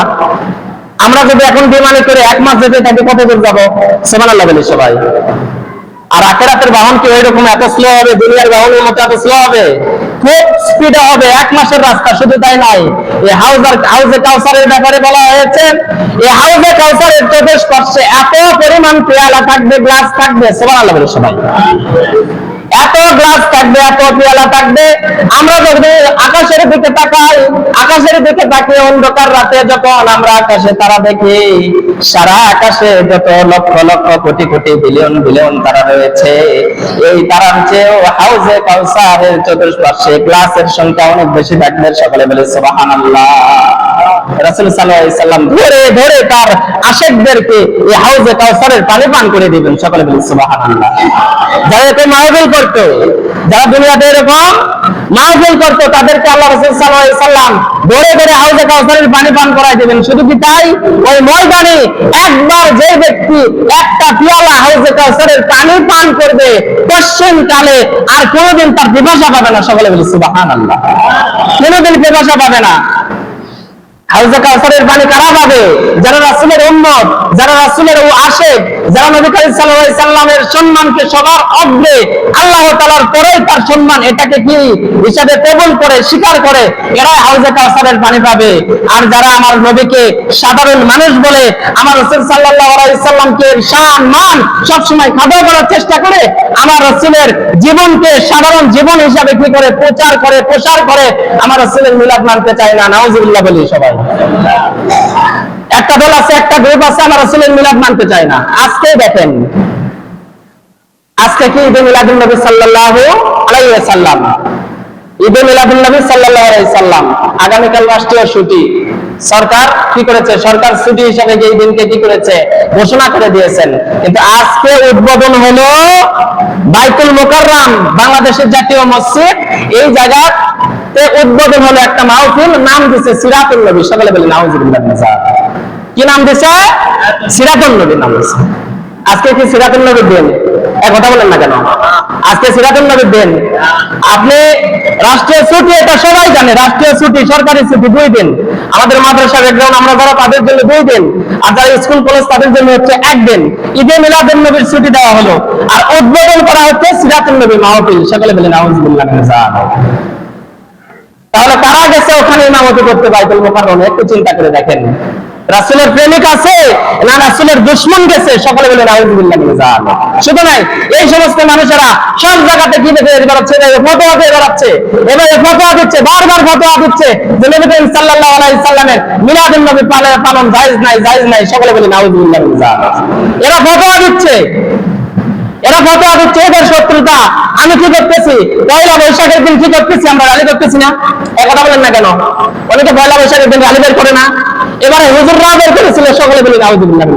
আমরা যদি এখন বিমানে করে 1 মাস যেতে থাকি কত দূর যাবো? সুবহানাল্লাহ বলি সবাই। আর আখিরাতের বাহন কি ওইরকম এত স্লো হবে? দুনিয়ার বাহনের মতো এত স্লো হবে? খুব স্পিডে হবে। 1 মাসের রাস্তা। শুধু তাই নয়, এই হাউজে কাউসারের ব্যাপারে বলা হয়েছে, এই হাউজে কাউসারের চতুষ্পার্শ্বে এত পরিমাণ পেয়ালা থাকবে, গ্লাস থাকবে। সুবহানাল্লাহ বলি সবাই। এত গ্লাস থাকবে, এত পেয়ালা থাকবে। আমরা যদি আকাশের দিকে তাকাই, আকাশের দিকে তাকিয়ে অন্ধকার রাতে যখন আমরা আকাশে তারা দেখি, সারা আকাশে যত লক্ষ লক্ষ কোটি কোটি বিলিয়ন বিলিয়ন তারা রয়েছে, এই তারার চেয়েও হাউজে কাউসারের চতুষ্পার্শ্বে গ্লাসের সংখ্যা অনেক বেশি থাকবে। সকলে বলে সুবহানাল্লাহ। রাসূল সাল্লাল্লাহু আলাইহি সাল্লাম ধরে ধরে তার আশিকদেরকে এই হাউজে কাউসারের পানি পান করে দিবেন। সকলে বলে সুবহানাল্লাহ। যারা এতে মাহফিল করতো, যারা দুনিয়াতে এরকম মাহফিল করতো, তাদেরকে আল্লাহ রাসূল সাল্লাল্লাহু আলাইহি সাল্লাম ধরে ধরে হাউজে কাউসারের পানি পান করায় দিবেন। শুধু কি তাই, ওই ময়দানে একবার যে ব্যক্তি একটা পিয়ালা হাউজে কাউসারের পানি পান করবে, পশ্চিম কালে আর কোনোদিন তার পিপাসা পাবে না। সকলে বলে সুবহানাল্লাহ। কোনোদিন পিপাসা পাবে না। হাউজে কাউসারের পানি কারা পাবে? যারা রাসূলের উম্মত, যারা রাসূলের আশিক, যারা নবী করিম সাল্লাল্লাহু আলাইহি সাল্লামের সম্মানকে সবার অগ্রে, আল্লাহ তাআলার পরেই তার সম্মান, এটাকে কি হিসাবে কবুল করে স্বীকার করে, এরাই হাউজে কাউসারের পানি পাবে। আর যারা আমার নবীকে সাধারণ মানুষ বলে, আমার রাসূল সাল্লাল্লাহু আলাইহি সাল্লামকে শান মান সবসময় খাটো করার চেষ্টা করে, আমার রাসূলের জীবনকে সাধারণ জীবন হিসাবে কি করে প্রচার করে, প্রসার করে, আমার রাসূলের মিলাদ মানতে চায় না। নাউজুবিল্লাহ বলি সবাই। একটা দল আছে, একটা গ্রুপ আছে, আমার রাসূলের মিলাদ মানতে চায় না। আজকে দেখেন, আজকে কি ঈদে মিলাদুন নবী সাল্লাল্লাহু আলাইহি ওয়াসাল্লাম, ঈদে মিলাদুন নবী সাল্লাল্লাহু আলাইহি সাল্লাম, আগামীকাল রাষ্ট্রীয় ছুটি। সরকার কি করেছে? সরকার ছুটি হিসাবে এই দিনকে কি করেছে? ঘোষণা করে দিয়েছেন। কিন্তু আজকে উদ্বোধন হলো বাইতুল মুকাররম, বাংলাদেশের জাতীয় মসজিদ, এই জায়গাতে উদ্বোধন হলো একটা মাহফিল, নাম দিয়েছে সিরাতুন নবী। সকলে বলি নাউজুবিল্লাহ। কি নাম দিয়েছে? সিরাতুন নবী নাম দিয়েছে। আজকে কি সিরাতুন নবীর দিন? এক কথা বলেন না কেন? আজকে সিরাতুন নবীর দিন। আপনি রাষ্ট্রীয় ছুটি, এটা সবাই জানে, রাষ্ট্রীয় ছুটি, সরকারি ছুটি 2 দিন। আমাদের মাদ্রাসা ব্যাকগ্রাউন্ড আমরা যারা, তাদের জন্য 2 দিন, আর যারা স্কুল কলেজ তাদের জন্য হচ্ছে 1 দিন। ঈদে মিলাদুন নবীর ছুটি দেওয়া হলো, আর উদ্বোধন করা হচ্ছে সিরাতুন নবী মাহফিল। সকলে বলেন নাউজুবিল্লাহ। তাহলে কারা গেছে ওখানে ইমামতি করতে বাইতুল মুকাররমে? একটু চিন্তা করে দেখেন। রাসূলের প্রেমিক আছে না রাসূলের দুশমন গেছে? সকলে বলে নাউজুবিল্লাহ। শুধু নাই, এই সমস্ত মানুষেরা সব জায়গাতে কি দেখে বেড়াচ্ছে? ফতোয়া দিয়ে বেড়াচ্ছে, এবার ফতোয়া দিচ্ছে, বারবার ফতোয়া দিচ্ছে যে নবী করিম সাল্লাল্লাহু আলাইহি সাল্লামের মিলাদুন নবী পালন জায়েজ নাই, জায়েজ নাই। সকলে বলে নাউজুবিল্লাহ। এরা ফতোয়া দিচ্ছে, এরা ফতোয়া দিচ্ছে, এদের শত্রুতা। আমি কি করতেছি? পয়লা বৈশাখের দিন কি করতেছি? আমরা রালি করতেছি না? এক কথা বলেন না কেন? অনেকে পয়লা বৈশাখের দিন রালি বের করে না, এবারে হুজুররা বের করেছিল। সকলে বলি নাউজুবিল্লাহ।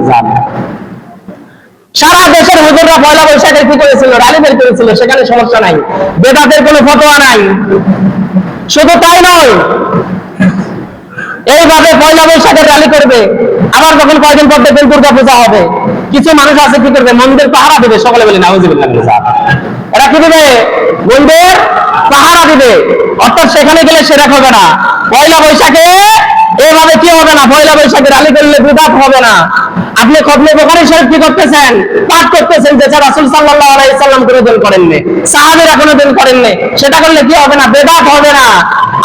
সারা দেশের হুজুররা পয়লা বৈশাখে কি করেছিল? রালি বের করেছিল, সেখানে সমস্যা নাই, বেদাতের কোনো ফতোয়া নাই। শুধু তাই নয়, এইভাবে পয়লা বৈশাখের রালি করবে, আবার যখন কয়েকদিন পর দেখবেন দুর্গা পূজা হবে, কিছু মানুষ আছে কি করবে? মন্দির পাহারা দিবে। সকলে বলি নাউজুবিল্লাহ। এরা কি দিবে? মন্দির পাহারা দিবে। অর্থাৎ সেখানে গেলে সেরেক হবে না। পয়লা বৈশাখে এইভাবে কি হবে না? পয়লা বৈশাখে রালি করলে বিদআত হবে না। আপনি খতমে বুখারী শরীফ কি করতেছেন? পাঠ করতেছেন, যে রাসূল সাল্লাল্লাহু আলাইহি সাল্লাম কোনোদিন করেননি, সাহাবীরা কোনোদিন করেননি, সেটা করলে কি হবে না? বিদআত হবে না।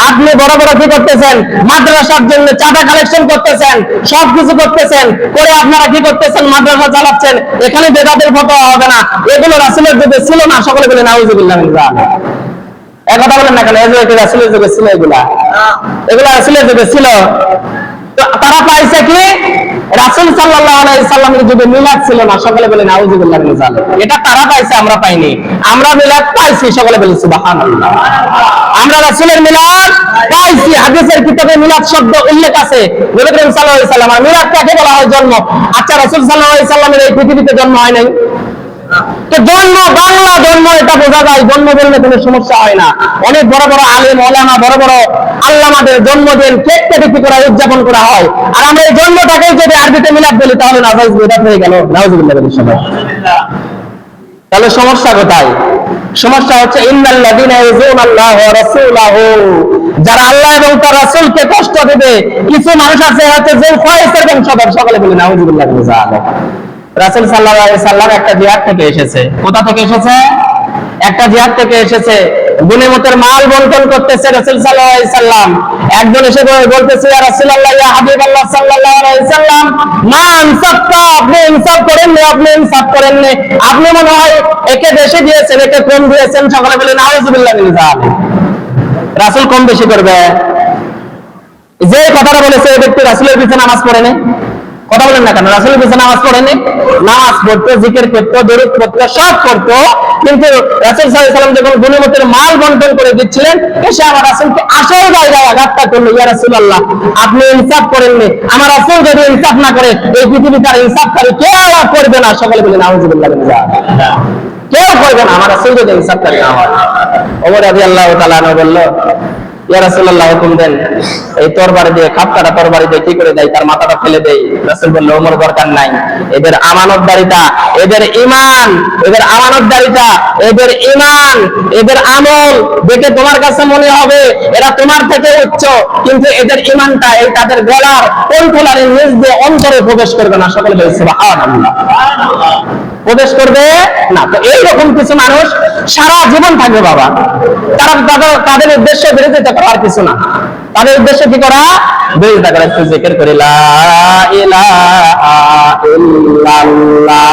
আপনি বড় বড় কি করতেছেন? মাদ্রাসার জন্য চাঁদা কালেকশন করতেছেন, সবকিছু করতেছেন, করে আপনারা কি করতেছেন? মাদ্রাসা চালাচ্ছেন, এখানে বিদআতের ফতোয়া হবে না। এগুলো রাসূলের যুগে ছিল না। সকলে বলে নাউজুবিল্লাহ। এক কথা বলেন না কেন? এগুলো রাসূলের যুগে ছিল, এগুলা রাসূলের যুগে ছিল। তারা পাইছে কি? রাসূল সাল্লাল্লাহু আলাইহি সাল্লামের যুগে মিলাদ ছিল না। সকলে বলে নাউজুবিল্লাহ। এটা তারা পাইছে, আমরা পাইনি। আমরা মিলাদ পাইছি। সকলে বলে সুবহানাল্লাহ। আমরা রাসূলের মিলাদ পাইছি। হাদিসের কিতাবে মিলাদ শব্দ উল্লেখ আছে। নবী করিম সাল্লাল্লাহু আলাইহি সাল্লাম, মিলাদ কাকে বলা হয়? জন্ম। আচ্ছা, রাসূল সাল্লাল্লাহু আলাইহি সাল্লামের এই পৃথিবীতে জন্ম হয় নাই? তো জন্ম, বাংলা জন্ম, এটা বোঝা যায়। জন্ম বললে কোনো সমস্যা হয় না। অনেক বড় বড় আলেম ওলামা, বড় বড় আল্লামাদের জন্মদিন কেক কেটে কি করা, উদযাপন করা হয়। আর আমরা এই জন্মটাকে যদি আরবিতে মিলাদ বলি, তাহলে নাজায়েজ বিদআত হয়ে গেল। নাউজুবিল্লাহ বলি সবাই। তাহলে সমস্যা কোথায়? সমস্যা হচ্ছে ইন্নাল্লাযীনা ইউযুনাল্লাহ ওয়া রাসূলাহু, যারা আল্লাহ এবং তার রাসূলকে কষ্ট দেবে। কিছু মানুষ আছে হচ্ছে জুলফাইসের বংশধর। সকলে বলি নাউজুবিল্লাহ। রাসূল সাল্লাল্লাহু আলাইহি সাল্লাম একটা জিহাদ থেকে এসেছে। কোথা থেকে এসেছে? একটা জিহাদ থেকে এসেছে। গনিমতের মাল বন্টন করতেছে রাসূল সাল্লাল্লাহু আলাইহি সাল্লাম। একজন এসে বলতেছে, ইয়া রাসূলুল্লাহ, ইয়া হাবিবাল্লাহ সাল্লাল্লাহু আলাইহি সাল্লাম, মা আনসাফতা, আপনি ইনসাফ করেননি, আপনি ইনসাফ করেননি। আপনি মনে হয় একে বেশি দিয়েছেন, একে কম দিয়েছেন। সকলে বলে নাউজুবিল্লাহ। রাসূল কম বেশি করবে? যে কথাটা বলেছে এই ব্যক্তি রাসূলের পিছনে নামাজ পড়েনি। কথা বলেন না কেন? রাসূলের পিছনে নামাজ পড়েনি? নামাজ পড়তো, জিকির করতো, দরুদ পড়তো, সব করতো। কিন্তু রাসূল সাল্লাল্লাহু আলাইহি সাল্লাম যখন গনিমতের মাল বন্টন করে দিচ্ছিলেন, এসে আমার রাসূলকে আসল জায়গায় আঘাতটা করলো। ইয়া রাসূলুল্লাহ, আপনি ইনসাফ করেননি। আমার রাসূল যদি ইনসাফ না করে, এই পৃথিবীতে আর ইনসাফকারী কেউ করবে না। সকলে বলে নাউজুবিল্লাহ। কেউ করবে না আমার রাসূল যদি ইনসাফকারী না হয়। ওমর রাদিয়াল্লাহু তাআলা আনহু বলল, ইয়া রাসূলুল্লাহ হুকুম দেন, এই তরবারি দিয়ে খাপকাটা তরবারি দিয়ে কি করে দেয়, তার মাথাটা ফেলে দেয়। রাসূল বলল ওমর দরকার নাই, এদের আমানতদারিতা, এদের ঈমান, এদের আমানতদারিতা, এদের ঈমান, এদের আমল দেখে তোমার কাছে মনে হবে এরা তোমার থেকে উচ্চ, কিন্তু এদের ঈমানটা এই তাদের গলার কণ্ঠলারের নিচ দিয়ে অন্তরে প্রবেশ করবে না। সকলে বলে সুবহানাল্লাহ। প্রবেশ করবে না। তো এইরকম কিছু মানুষ সারা জীবন থাকবে বাবা, তাদের উদ্দেশ্য বিরোধিতা করার কিছু না, তাদের উদ্দেশ্য কি করা, বিরোধিতা করা। একটু জিকির করি লা ইলাহা ইল্লাল্লাহ,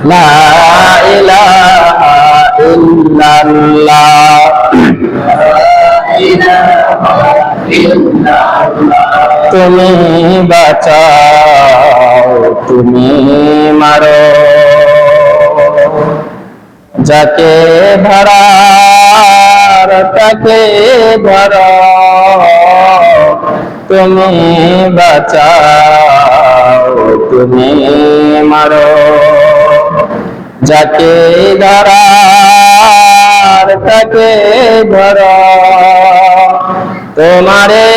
লা ইলাহা ইল্লাল্লাহ, তুমি বাঁচাও তুমি মারো, যাকে ধরার তাকে ধরো, তুমি বাঁচাও তুমি মারো, যাকে ধরার তাকে ধরো, তোমারে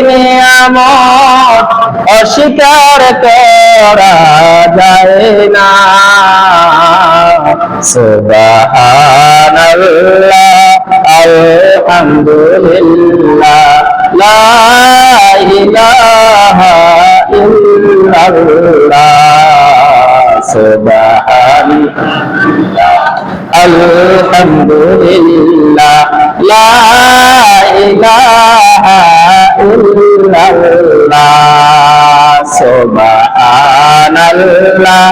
নিয়ামত অস্বীকার করা যায় না। সুবহানাল্লাহ আলহামদুলিল্লাহ লা ইলাহা ইল্লাল্লাহ, সুবহানাল্লাহ আলহামদুলিল্লাহ লা ইলাহা ইল্লাল্লাহ, সুবহানাল্লাহ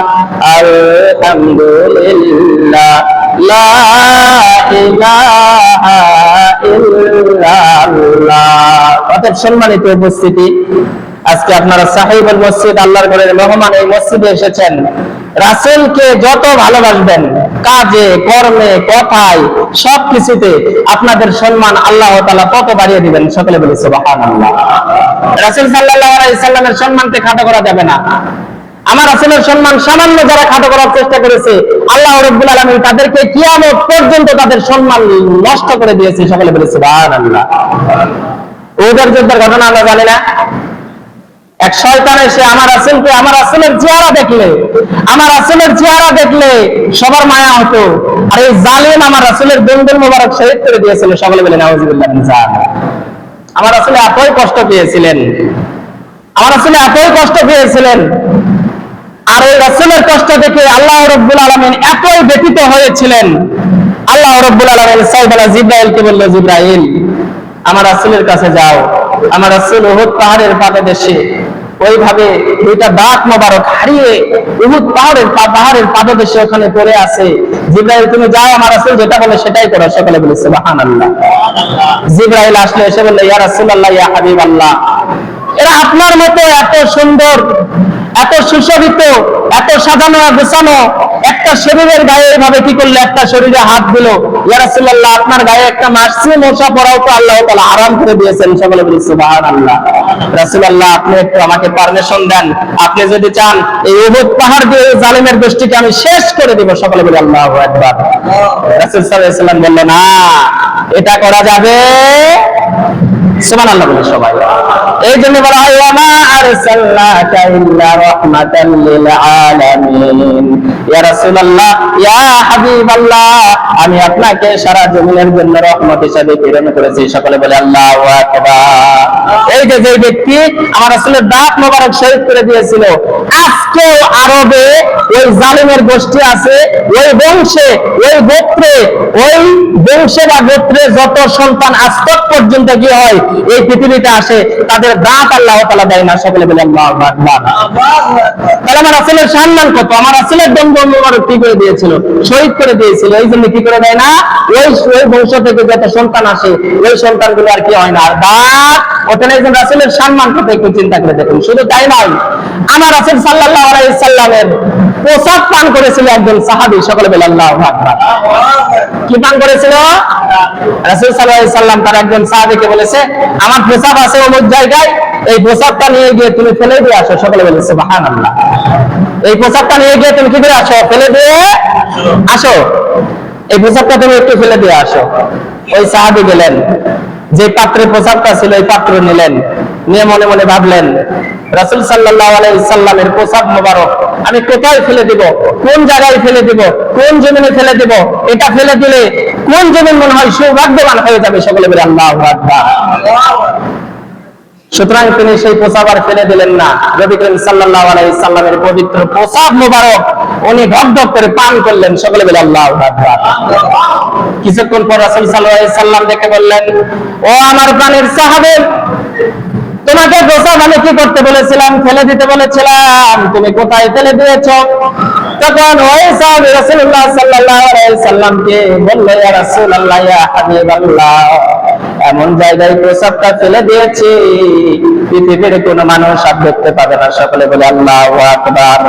আলহামদুলিল্লাহ লা ইলাহা ইল্লাল্লাহ। অতএব সম্মানিত উপস্থিতি, আজকে আপনারা সাহিবুল মসজিদ আল্লাহর ঘরের মেহমান এই মসজিদে এসেছেন। রাসূলকে যত ভালোবাসবেন, কাজে কর্মে কথায় সবকিছুতে আপনাদের সম্মান আল্লাহ তাআলা তত বাড়িয়ে দিবেন। সকলে বলি সুবহানাল্লাহ। রাসূল সাল্লাল্লাহু আলাইহি সাল্লামের সম্মানকে খাটো করা যাবে না। আমার রাসূলের সম্মান সামান্য যারা খাটো করার চেষ্টা করেছে, আল্লাহ রাব্বুল আলামিন তাদেরকে কিয়ামত পর্যন্ত তাদের সম্মান নষ্ট করে দিয়েছে। সকলে বলি সুবহানাল্লাহ। উহুদের যুদ্ধের ঘটনা আমরা জানি না? এক শয়তান এসে আমার রাসূলের চেহারা দেখলে সবার মায়া হতো, আর এই জালিম আমার রাসূলের দন্দুল মোবারক শহীদ করে দিয়েছিল। সকলে বলে নাউযুবিল্লাহ মিন যালিক। আমার রাসূল এতই কষ্ট পেয়েছিলেন, আর এই রাসূলের কষ্ট দেখে আল্লাহ রাব্বুল আলামিন এতই ব্যথিত হয়েছিলেন। আল্লাহ রাব্বুল আলামিন সাইয়েদনা জিবরাইলকে বলল, জিবরাইল আমার রাসূলের কাছে যাও। আমার রাসূল উহুদ পাহাড়ের পাদদেশে ওইভাবে দুইটা দাঁত মোবারক হারিয়ে উহুদ পাহাড়ের পাদদেশে ওখানে পড়ে আছে। জিবরাইল তুমি যাও, আমার রাসূল যেটা বলে সেটাই করো। সকলে বলে সুবহানাল্লাহ। জিবরাইল আসলে এসে বলল, ইয়া রাসূলুল্লাহ ইয়া হাবিবাল্লাহ, এরা আপনার মতো এত সুন্দর, এত সুশোভিত, এত সাজানো গোছানো একটা শরীরের গায়ে এইভাবে কি করলে একটা শরীরে হাত দিল? ইয়া রাসূলুল্লাহ আপনার গায়ে একটা মাসি মশা পড়াও তো আল্লাহ তাআলা আরাম করে দিয়েছেন। সকলে বলি সুবহানাল্লাহ। রাসূলুল্লাহ আপনি একটু আমাকে পারমিশন দেন, আপনি যদি চান এই উহুদ পাহাড় দিয়ে জালিমের গোষ্ঠীকে আমি শেষ করে দিব। সকলে বলি আল্লাহু আকবার। রাসূল সাল্লাল্লাহু আলাইহি ওয়াসাল্লাম বললেন, না এটা করা যাবে। সুবহানাল্লাহ বলে সবাই। এই জন্য বলা হয় ওয়া মা আরসালনাকা ইল্লা রাহমাতাল লিল আলামিন। ইয়া রাসূলুল্লাহ ইয়া হাবিবাল্লাহ, আমি আপনাকে সারা জমিনের জন্য রহমত হিসেবে প্রেরণ করেছি। সকলে বলে আল্লাহু আকবার। এই যে ব্যক্তি আমার রাসূলের দাঁত মোবারক শহীদ করে দিয়েছিল, আজকে আরবে ওই জালিমের গোষ্ঠী আছে, ওই বংশে, ওই গোত্রে, ওই বংশে বা গোত্রে যত সন্তান আজ পর্যন্ত কি হয় এই পৃথিবীতে আসে, তাদের দাঁত আল্লাহ তাআলা দেয় না। সকলে বলে আল্লাহু আকবার। তাহলে আমার রাসূলের সম্মান কত, আমার রাসূলের দম মোবারক কি করে দিয়েছিল, শহীদ করে দিয়েছিল। এই জন্য কি করে দেয় না, ওই বংশ থেকে যত সন্তান আসে ওই সন্তানগুলো আর কি হয় না, আর দাঁত ওখানে একজন রাসূলের সম্মান কত একটু চিন্তা করে দেখুন। শুধু তাই নয়, আমার রাসূল সাল্লাল্লাহু আলাইহি সাল্লামের প্রসাদ পান করেছিল একজন সাহাবী। সকলে বলে আল্লাহু আকবার। কি পান করেছিল? রাসূল সাল্লাল্লাহু আলাইহি সাল্লাম তার একজন সাহাবীকে বলেছে, আমার প্রসাব আছে অমুক জায়গায়, এই পোশাকটা নিয়ে গিয়ে তুমি ফেলে দিয়ে আসো। সকলে বলে সুবহানাল্লাহ। এই পোশাকটা নিয়ে গিয়ে তুমি কি করে আসো? ফেলে দিয়ে আসো। এই পোশাকটা তুমি একটু ফেলে দিয়ে আসো। ওই সাহাবী গেলেন, যে পাত্রে পোশাকটা ছিল এই পাত্র নিলেন, নিয়ে মনে মনে ভাবলেন রাসূল সাল্লাল্লাহু আলাইহি সাল্লামের পোশাক মোবারক আমি কোথায় ফেলে দিব, কোন জায়গায় ফেলে দিব, কোন জমিনে ফেলে দিব? এটা ফেলে দিলে কোন জমিন মনে হয় সৌভাগ্যবান হয়ে যাবে। সকলে বলে আল্লাহু আকবার। সুতরাং তিনি সেই পোশাক আর ফেলে দিলেন না। নবী করিম সাল্লাল্লাহু আলাইহি সাল্লামের পবিত্র পোশাক মোবারক উনি ঢক ঢক করে পান করলেন। সকলে বলে আল্লাহু আকবার। কিছুক্ষণ পর রাসূল সাল্লাল্লাহু আলাইহি সাল্লাম দেখে বললেন, ও আমার প্রাণের সাহাবে, তোমাকে পোশাক আমি কি করতে বলেছিলাম? ফেলে দিতে বলেছিলাম, তুমি কোথায় ফেলে দিয়েছো? তখন ওই সাহাবী রাসূলুল্লাহ সাল্লাল্লাহু আলাইহি সাল্লামকে বলল, ইয়া রাসূলুল্লাহ, ইয়া হাবিবাল্লাহ, এমন জায়গায় পোশাকটা ফেলে দিয়েছি পৃথিবীর কোনো মানুষ আর দেখতে পাবে না। সকলে বলে আল্লাহু আকবার।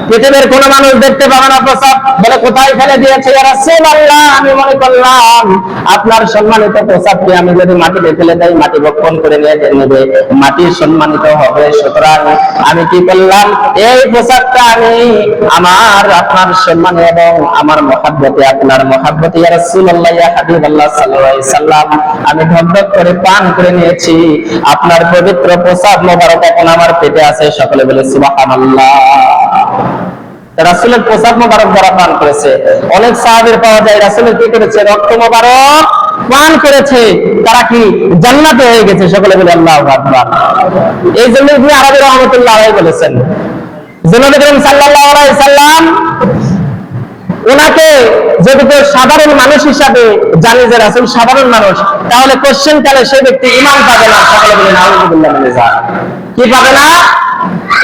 পৃথিবীর কোনো মানুষ দেখতে পাবে না পোশাক। বলে কোথায় ফেলে দিয়েছে? ইয়া রাসূলুল্লাহ, আমি মনে করলাম আপনার সম্মানিত পোশাককে আমি যদি মাটিতে ফেলে দেই, মাটি বক্ষণ করে নিয়ে নেবে, মাটি সম্মানিত হবে। সুতরাং আমি কি করলাম, এই পোশাকটা আমি আপনার সম্মানে এবং আমার মহব্বতে, আপনার মহব্বতে ইয়া রাসূলুল্লাহ, ইয়া হাবিবাল্লাহ সাল্লাল্লাহু আলাইহি সাল্লাম, আমি ঢক ঢক করে পান করে নিয়েছি। আপনার পবিত্র পোশাক মোবারক এখন আমার পেটে আছে। সকলে বলে সুবহানাল্লাহ। রাসূলের পোশাক মোবারক যারা পান করেছে, অনেক সাহাবীর পাওয়া যায় রাসূলের কি করেছে, রক্ত মোবারক পান করেছে, তারা কি জান্নাতে হয়ে গেছে। সকলে বলে আল্লাহু আকবার। এই জন্য ইবনে আরবী রাহমাতুল্লাহ আলাইহি বলেছেন, নবী করিম সাল্লাল্লাহু আলাইহি সাল্লাম ওনাকে যদি কেউ সাধারণ মানুষ হিসাবে জানে যে রাসূল সাধারণ মানুষ, তাহলে কোশ্চেন কালে সেই ব্যক্তি ঈমান পাবে না। সকলে বলে নাউযুবিল্লাহ মিনাজ যালিক। কি পাবে না?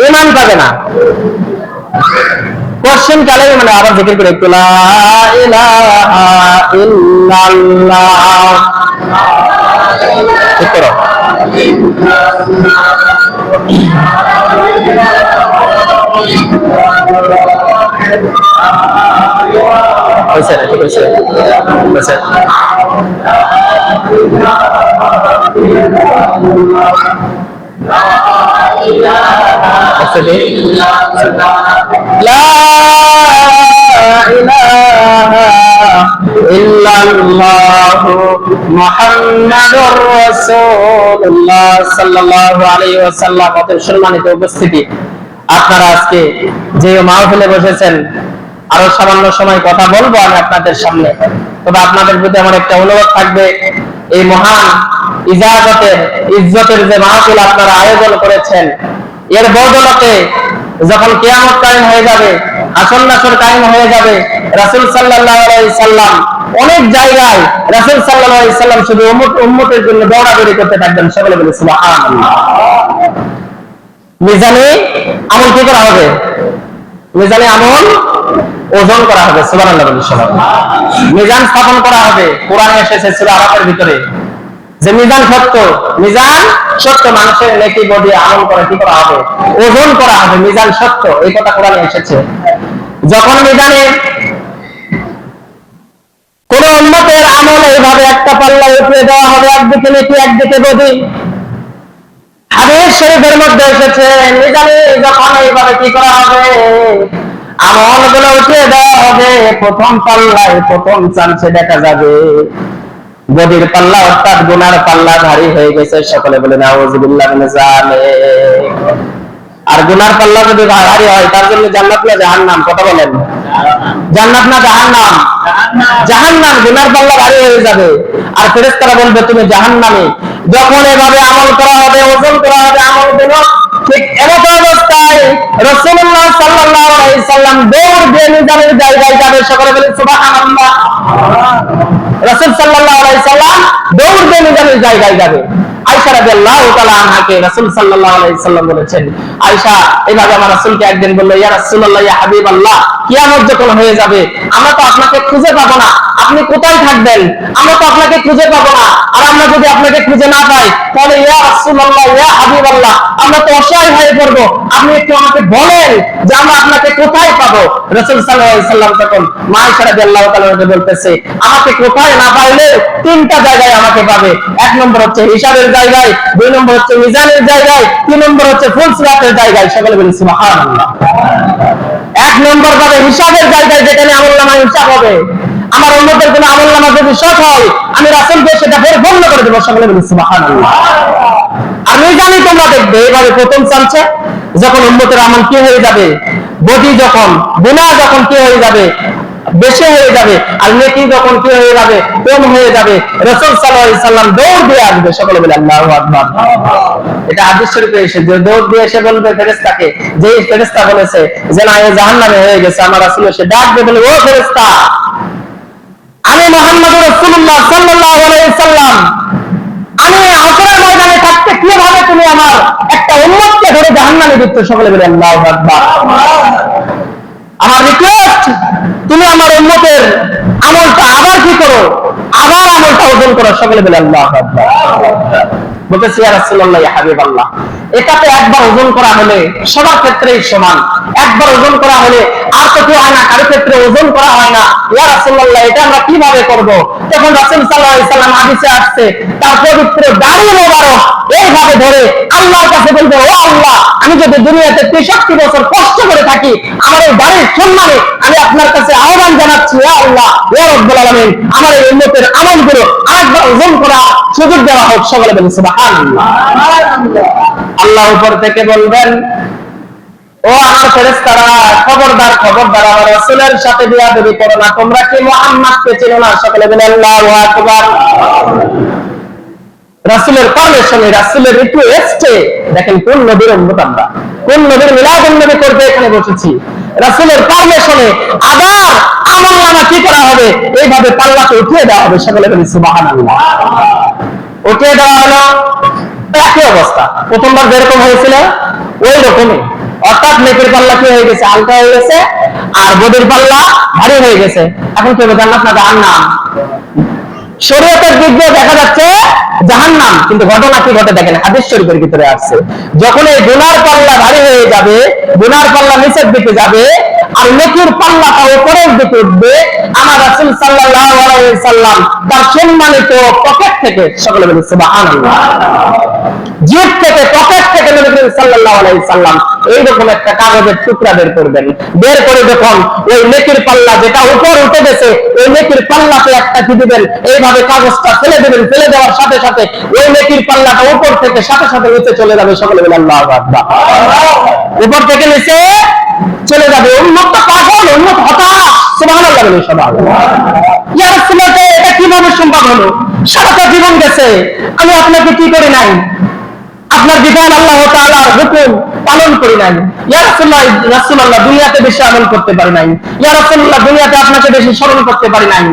ঈমান পাবে না। কোশ্চেন কালে মানে আবার জিকির করে একটু লা ইলাহা ইল্লাল্লাহ। ঠিক করো। হয়েছে না? ঠিক হয়েছে? হয়েছে। লা ইলাহা ইল্লাল্লাহু মুহাম্মাদুর রাসূলুল্লাহ সাল্লাল্লাহু আলাইহি ওয়াসাল্লাম। সম্মানিত উপস্থিতি, আপনারা আজকে যে মাহফিলে বসেছেন, আরো সামান্য সময় কথা বলবো আমি আপনাদের সামনে। তবে আপনাদের প্রতি আমার একটা অনুরোধ থাকবে, এই মহান ইজ্জতের যে মাহফিল আপনারা আয়োজন করেছেন, এর বদৌলতে যখন কিয়ামত কায়েম হয়ে যাবে, হাসর নাসর কায়েম হয়ে যাবে, রাসূল সাল্লাল্লাহু আলাইহি সাল্লাম অনেক জায়গায় রাসূল সাল্লাল্লাহু আলাইহি সাল্লাম শুধু উম্মতের জন্য দৌড়াদৌড়ি করতে থাকবেন। সকলে বলে সুবহানাল্লাহ। মিজানে আমল কি করা হবে? মিজানে আমল ওজন করা হবে। সুবহানাল্লাহ বলে সবাই। মিজান স্থাপন করা হবে। কোরআনে এসেছে সূরা আরাফের ভিতরে যে মিজান সত্য, মানুষের নেকি বডি আমল করে কি করা হবে? ওজন করা হবে। মিজান সত্য, এই কথা কোরআনে এসেছে। যখন মিজানে কোন উম্মতের আমল এইভাবে একটা পাল্লায় উঠিয়ে দেওয়া হবে, একদিকে নেকি একদিকে বডি। হাদিস শরীফের মধ্যে এসেছে, মিজানে যখন এইভাবে কি করা হবে, আমলগুলো উঠিয়ে দেওয়া হবে, প্রথম পাল্লায় প্রথম চান্সে দেখা যাবে বডির পাল্লা অর্থাৎ গুনার পাল্লা ভারী হয়ে গেছে। সকলে বলে নাউযুবিল্লাহ মিনাজ যালিক। আর গুনার পাল্লা যদি ভারী হয়, তার জন্য জান্নাত না জাহান্নাম? কথা বলেন। জান্নাত না জাহান্নাম? জাহান্নাম। গুনার পাল্লা ভারী হয়ে যাবে, আর ফেরেশতারা বলবে তুমি জাহান্নামী। যখন এভাবে আমল করা হবে, ওজন করা হবে আমলগুলো, ঠিক এমত অবস্থায় রাসূলুল্লাহ সাল্লাল্লাহু আলাইহি সাল্লাম দৌড় দিয়ে মিজানের জায়গায় যাবে। সকলে বলে সুবহানাল্লাহ। রাসূল সাল্লাল্লাহু আলাইহি সাল্লাম দৌড় দিয়ে মিজানের জায়গায় যাবে। আয়েশা রাদিয়াল্লাহু তাআলা আনহাকে রাসূল সাল্লাল্লাহু আলাইহি সাল্লাম বলেছেন, আয়েশা এভাবে আমার রাসূলকে একদিন বলল, ইয়া রাসূলুল্লাহ, ইয়া হাবিবাল্লাহ, কিয়ামত যখন হয়ে যাবে আমরা তো আপনাকে খুঁজে পাবো না, আপনি কোথায় থাকবেন? আমরা তো আপনাকে খুঁজে পাবো না। আর আমরা যদি আপনাকে খুঁজে না পাই, তাহলে ইয়া রাসূলুল্লাহ, ইয়া হাবিবাল্লাহ, আমরা তো অসহায় হয়ে পড়বো। আপনি একটু আমাকে বলেন যে আমরা আপনাকে কোথায় পাবো? রাসূল সাল্লাল্লাহু আলাইহি সাল্লাম তখন মা আয়েশা রাদিয়াল্লাহু তাআলাকে বলতেছে, আমাকে কোথায় না পাইলে তিনটা জায়গায় আমাকে পাবে। এক নম্বর হচ্ছে হিসাবের জায়গায়, দুই নম্বর হচ্ছে মিজানের জায়গায়, তিন নম্বর হচ্ছে ফুলসিরাতের জায়গায়। সকলে বলি সুবহানাল্লাহ। এক নম্বর পাবে হিসাবের জায়গায়, যেখানে আমলনামা হিসাব হবে। আমার উম্মতের কোনো আমলনামা যদি সৎ হয়, আমি রাসূলকে সেটা পরিপূর্ণ করে দেব। সকলে বলি সুবহানাল্লাহ। আর মিজানি তোমরা দেখবে এভাবে প্রথম চলছে, যখন উম্মতের আমল কি হয়ে যাবে, বডি যখন গুনাহ যখন কি হয়ে যাবে, বেশি হয়ে যাবে, আর নেকি যখন কি হয়ে যাবে, কম হয়ে যাবে, রাসূল সাল্লাল্লাহু আলাইহি সাল্লাম দৌড় দিয়ে আসবে। সকলে বলে আল্লাহু আকবার। এটা হাদিস শরীফে এসে যে দৌড় দিয়ে এসে বলবে ফেরেশতাকে, যে ফেরেশতা বলেছে যে না, এই জাহান্নামে হয়ে গেছে, আমার রাসূল এসে ডাকবে, বলে ও ফেরেশতা, আমি মুহাম্মদুর রাসূলুল্লাহ সাল্লাল্লাহু আলাইহি সাল্লাম, আমি আসরের ময়দানে থাকতে কিভাবে তুমি আমার একটা উম্মতকে ধরে জাহান্নামে দিচ্ছ? সকলে বলে আল্লাহু আকবার। আমার রিকোয়েস্ট, তুমি আমার উম্মতের আমলটা আবার কি করো, আবার আমলটা ওজন করো। সকলে বলে আল্লাহু আকবার। বলতেছি ইয়া রাসূলুল্লাহ, ইয়া হাবিবাল্লাহ, এটাতে একবার ওজন করা হলে সবার ক্ষেত্রেই সমান, একবার ওজন করা হলে আর তো কেউ হয় না, কারো ক্ষেত্রে ওজন করা হয় না। ইয়া রাসূলুল্লাহ, এটা আমরা কিভাবে করব? তখন রাসূল সাল্লাল্লাহু আলাইহি সাল্লাম হাদিসে আসছে, তার পবিত্র দাড়ি মোবারক এইভাবে ধরে আল্লাহর কাছে বলবে, ও আল্লাহ, আমি যদি দুনিয়াতে 63 বছর কষ্ট করে থাকি, আমার এই দাড়ির সম্মানে আমি আপনার কাছে আহ্বান জানাচ্ছি, ইয়া আল্লাহ, ইয়া রাব্বুল আলামিন, আমার এই উম্মতের আমলগুলো আরেকবার ওজন করা সুযোগ দেওয়া হোক। সকলে বলি সুবহানাল্লাহ। আল্লাহ উপর থেকে বলবেন, ও আমার ফেরেশতারা, খবরদার খবরদার, আমার রাসূলের সাথে বিয়াদবি করো না, তোমরা কি মুহাম্মদকে চেনো না? সকলে বলে আল্লাহু আকবার। রাসূলের পারমিশনে, রাসূলের রিকোয়েস্টে, দেখেন কোন নবীর উম্মত আমরা, কোন নবীর মিলাদুন নবী করতে এখানে বসেছি। রাসূলের পারমিশনে আবার আমলনামা কি করা হবে, এইভাবে পাল্লাতে উঠিয়ে দেওয়া হবে। সকলে বলি সুবহানাল্লাহ। উঠিয়ে দেওয়া হলো, একই অবস্থা, প্রথমবার যেরকম হয়েছিল ওই রকমই, অর্থাৎ নেকের পাল্লা কি হয়ে গেছে, হালকা হয়ে গেছে, আর বদির পাল্লা ভারী হয়ে গেছে। এখন কি হবে, জান্নাত না জাহান্নাম? শরীয়তের দিক দিয়ে দেখা যাচ্ছে জাহান্নাম, কিন্তু ঘটনা কি ঘটে দেখেন, হাদিস শরীফের ভিতরে আসছে, যখন এই গুনার পাল্লা ভারী হয়ে যাবে, গুনার পাল্লা নিচের দিকে যাবে, আর নেকির পাল্লাটা উপরের দিকে উঠবে, আমার রাসূল সাল্লাল্লাহু আলাইহি সাল্লাম তার সম্মানিত পকেট থেকে, সকলে বলে সুবহানাল্লাহ, জিব থেকে, পকেট থেকে নবী সাল্লাল্লাহু আলাইহি সাল্লাম এইরকম একটা কাগজের টুকরা বের করবেন। বের করে যখন ওই নেকির পাল্লা যেটা উপর উঠে গেছে, ওই নেকির পাল্লাতে একটা কি দিবেন, এইভাবে কাগজটা ফেলে দেবেন, ফেলে দেওয়ার সাথে সাথে ওই নেকির পাল্লাটা উপর থেকে সাথে সাথে নিচে চলে যাবে। সকলে বলে আল্লাহু আকবার। উপর থেকে নিচে চলে যাবে। উম্মতটা পাগল, উম্মত হতাশ। সুবহানাল্লাহ বলে সবাই। ইয়া রাসূলুল্লাহ, এটা কিভাবে সম্ভব হলো? সারাটা জীবন গেছে, আমি আপনাকে কি করি নাই, আপনার বিধান আল্লাহ তাআলার হুকুম পালন করি নাই। ইয়া রাসূলুল্লাহ, দুনিয়াতে বেশি আমল করতে পারি নাই। ইয়া রাসূলুল্লাহ, দুনিয়াতে আপনাকে বেশি স্মরণ করতে পারি নাই।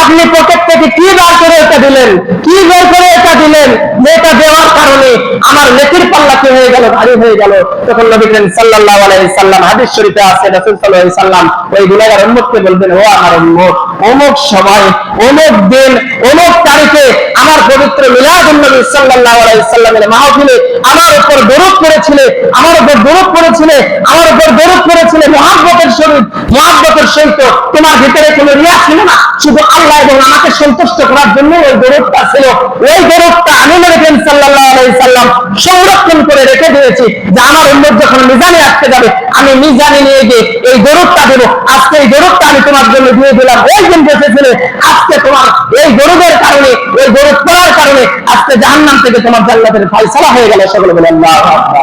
আপনি পকেট থেকে কি বার করে এটা দিলেন, কি বের করে এটা দিলেন, যে এটা দেওয়ার কারণে আমার নেকির পাল্লা কি হয়ে গেল, ভারী হয়ে গেল। তখন নবী করিম সাল্লাল্লাহু আলাইহি সাল্লাম, হাদিস শরীফে আছে, রাসূল সাল্লাল্লাহু আলাইহি সাল্লাম ওই গুনাহগার উম্মতকে বলবেন, ও আমার উম্মত, অমুক সময়, অমুক দিন, অমুক তারিখে আমার পবিত্র মিলাদুন নবী সাল্লাল্লাহু আলাইহি সাল্লামের মাহফিলে আমার উপর দরুদ পড়েছিলে, আমার উপর দরুদ পড়েছিলে, আমার উপর দরুদ পড়েছিলে মুহাব্বতের সহিত, মুহাব্বতের সহিত। তোমার ভিতরে কোনো রিয়া ছিল না, শুধু আল্লাহ এবং আমাকে সন্তুষ্ট করার জন্য ওই দরুদটা ছিল। ওই দরুদটা আমি নবী করিম সাল্লাল্লাহু আলাইহি সাল্লাম সংরক্ষণ করে রেখে দিয়েছি, যে আমার উম্মত যখন মিজানে আসতে যাবে, আমি মিজানে নিয়ে গিয়ে এই দরুদটা দেব। আজকে এই দরুদটা আমি তোমার জন্য দিয়ে দিলাম। ওই দিন বসেছিলে, আজকে তোমার এই দরুদের কারণে, ওই দরুদ পড়ার কারণে আজকে জাহান্নাম থেকে তোমার জান্নাতের ফয়সালা হয়ে গেল। সকলে বলে আল্লাহু আকবার।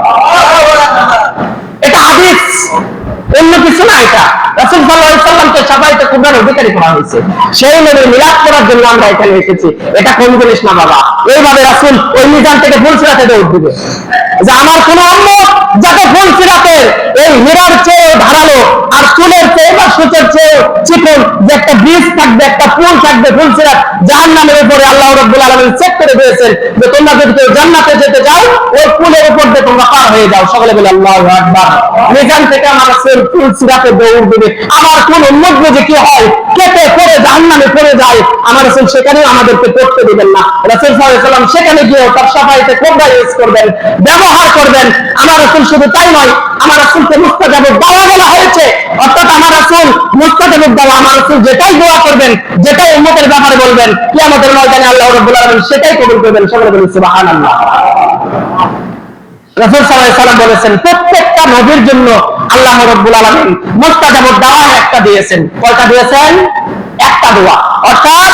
এটা হাদিস, অন্য কিছু না। এটা রাসূল সাল্লাল্লাহু আলাইহি সাল্লামকে শাফায়াতে কুবরার অধিকারী করা হয়েছে, সেই নবীর মিলাদ করার জন্য আমরা এখানে এসেছি। এটা কোন জিনিস না বাবা। এইভাবে রাসূল ওই মিজান থেকে ফুলসিরাতে দৌড় দিবে, যে আমার কোন উম্মত যাতে ফুলসিরাতের এই হীরার চেয়ে ধারালো, আর চুলের চেয়ে বা সূচের চেয়ে চিকন যে একটা ব্রিজ থাকবে, একটা পুল থাকবে ফুলসিরাত জাহান্নামের উপরে, আল্লাহ রাব্বুল আলামিন সেট করে দিয়েছেন যে তোমরা যদি কেউ জান্নাতে যেতে চাও, ওই পুলের উপর দিয়ে তোমরা পার হয়ে যাও। সকলে বলে আল্লাহু আকবার। মিজান থেকে আমার রাসূল ফুল সিরাতে দৌড় দেবে, আমার কোন উম্মত যে কি হয় কেটে পড়ে জাহান্নামে পড়ে যায়, আমার রাসূল সেখানেও আমাদেরকে পড়তে দিবেন না। রাসূল সাল্লাল্লাহু আলাইহি ওয়াসাল্লাম সেখানে গিয়ে তার সাফাইতে কোবরা ইউজ করবেন, ব্যবহার করবেন। আমার রাসূল শুধু তাই নয়, আমার রাসূলকে মুস্তাজাবুদ দাওয়া বলা হয়েছে, অর্থাৎ আমার রাসূল মুস্তাজাবুদ দাওয়া, আমার রাসূল যেটাই দোয়া করবেন, যেটাই উম্মতের ব্যাপারে বলবেন, কিয়ামতের ময়দানে আল্লাহ রাব্বুল আলামিন সেটাই কবুল করবেন। সকলে বলি সুবহানাল্লাহ। রাসূল সাল্লাল্লাহু আলাইহি ওয়াসাল্লাম বলেছেন প্রত্যেকটা নবীর জন্য আল্লাহ রাব্বুল আলামিন মুস্তাজাবুদ দাওয়া একটা দিয়েছেন। কয়টা দিয়েছেন? একটা দোয়া। অর্থাৎ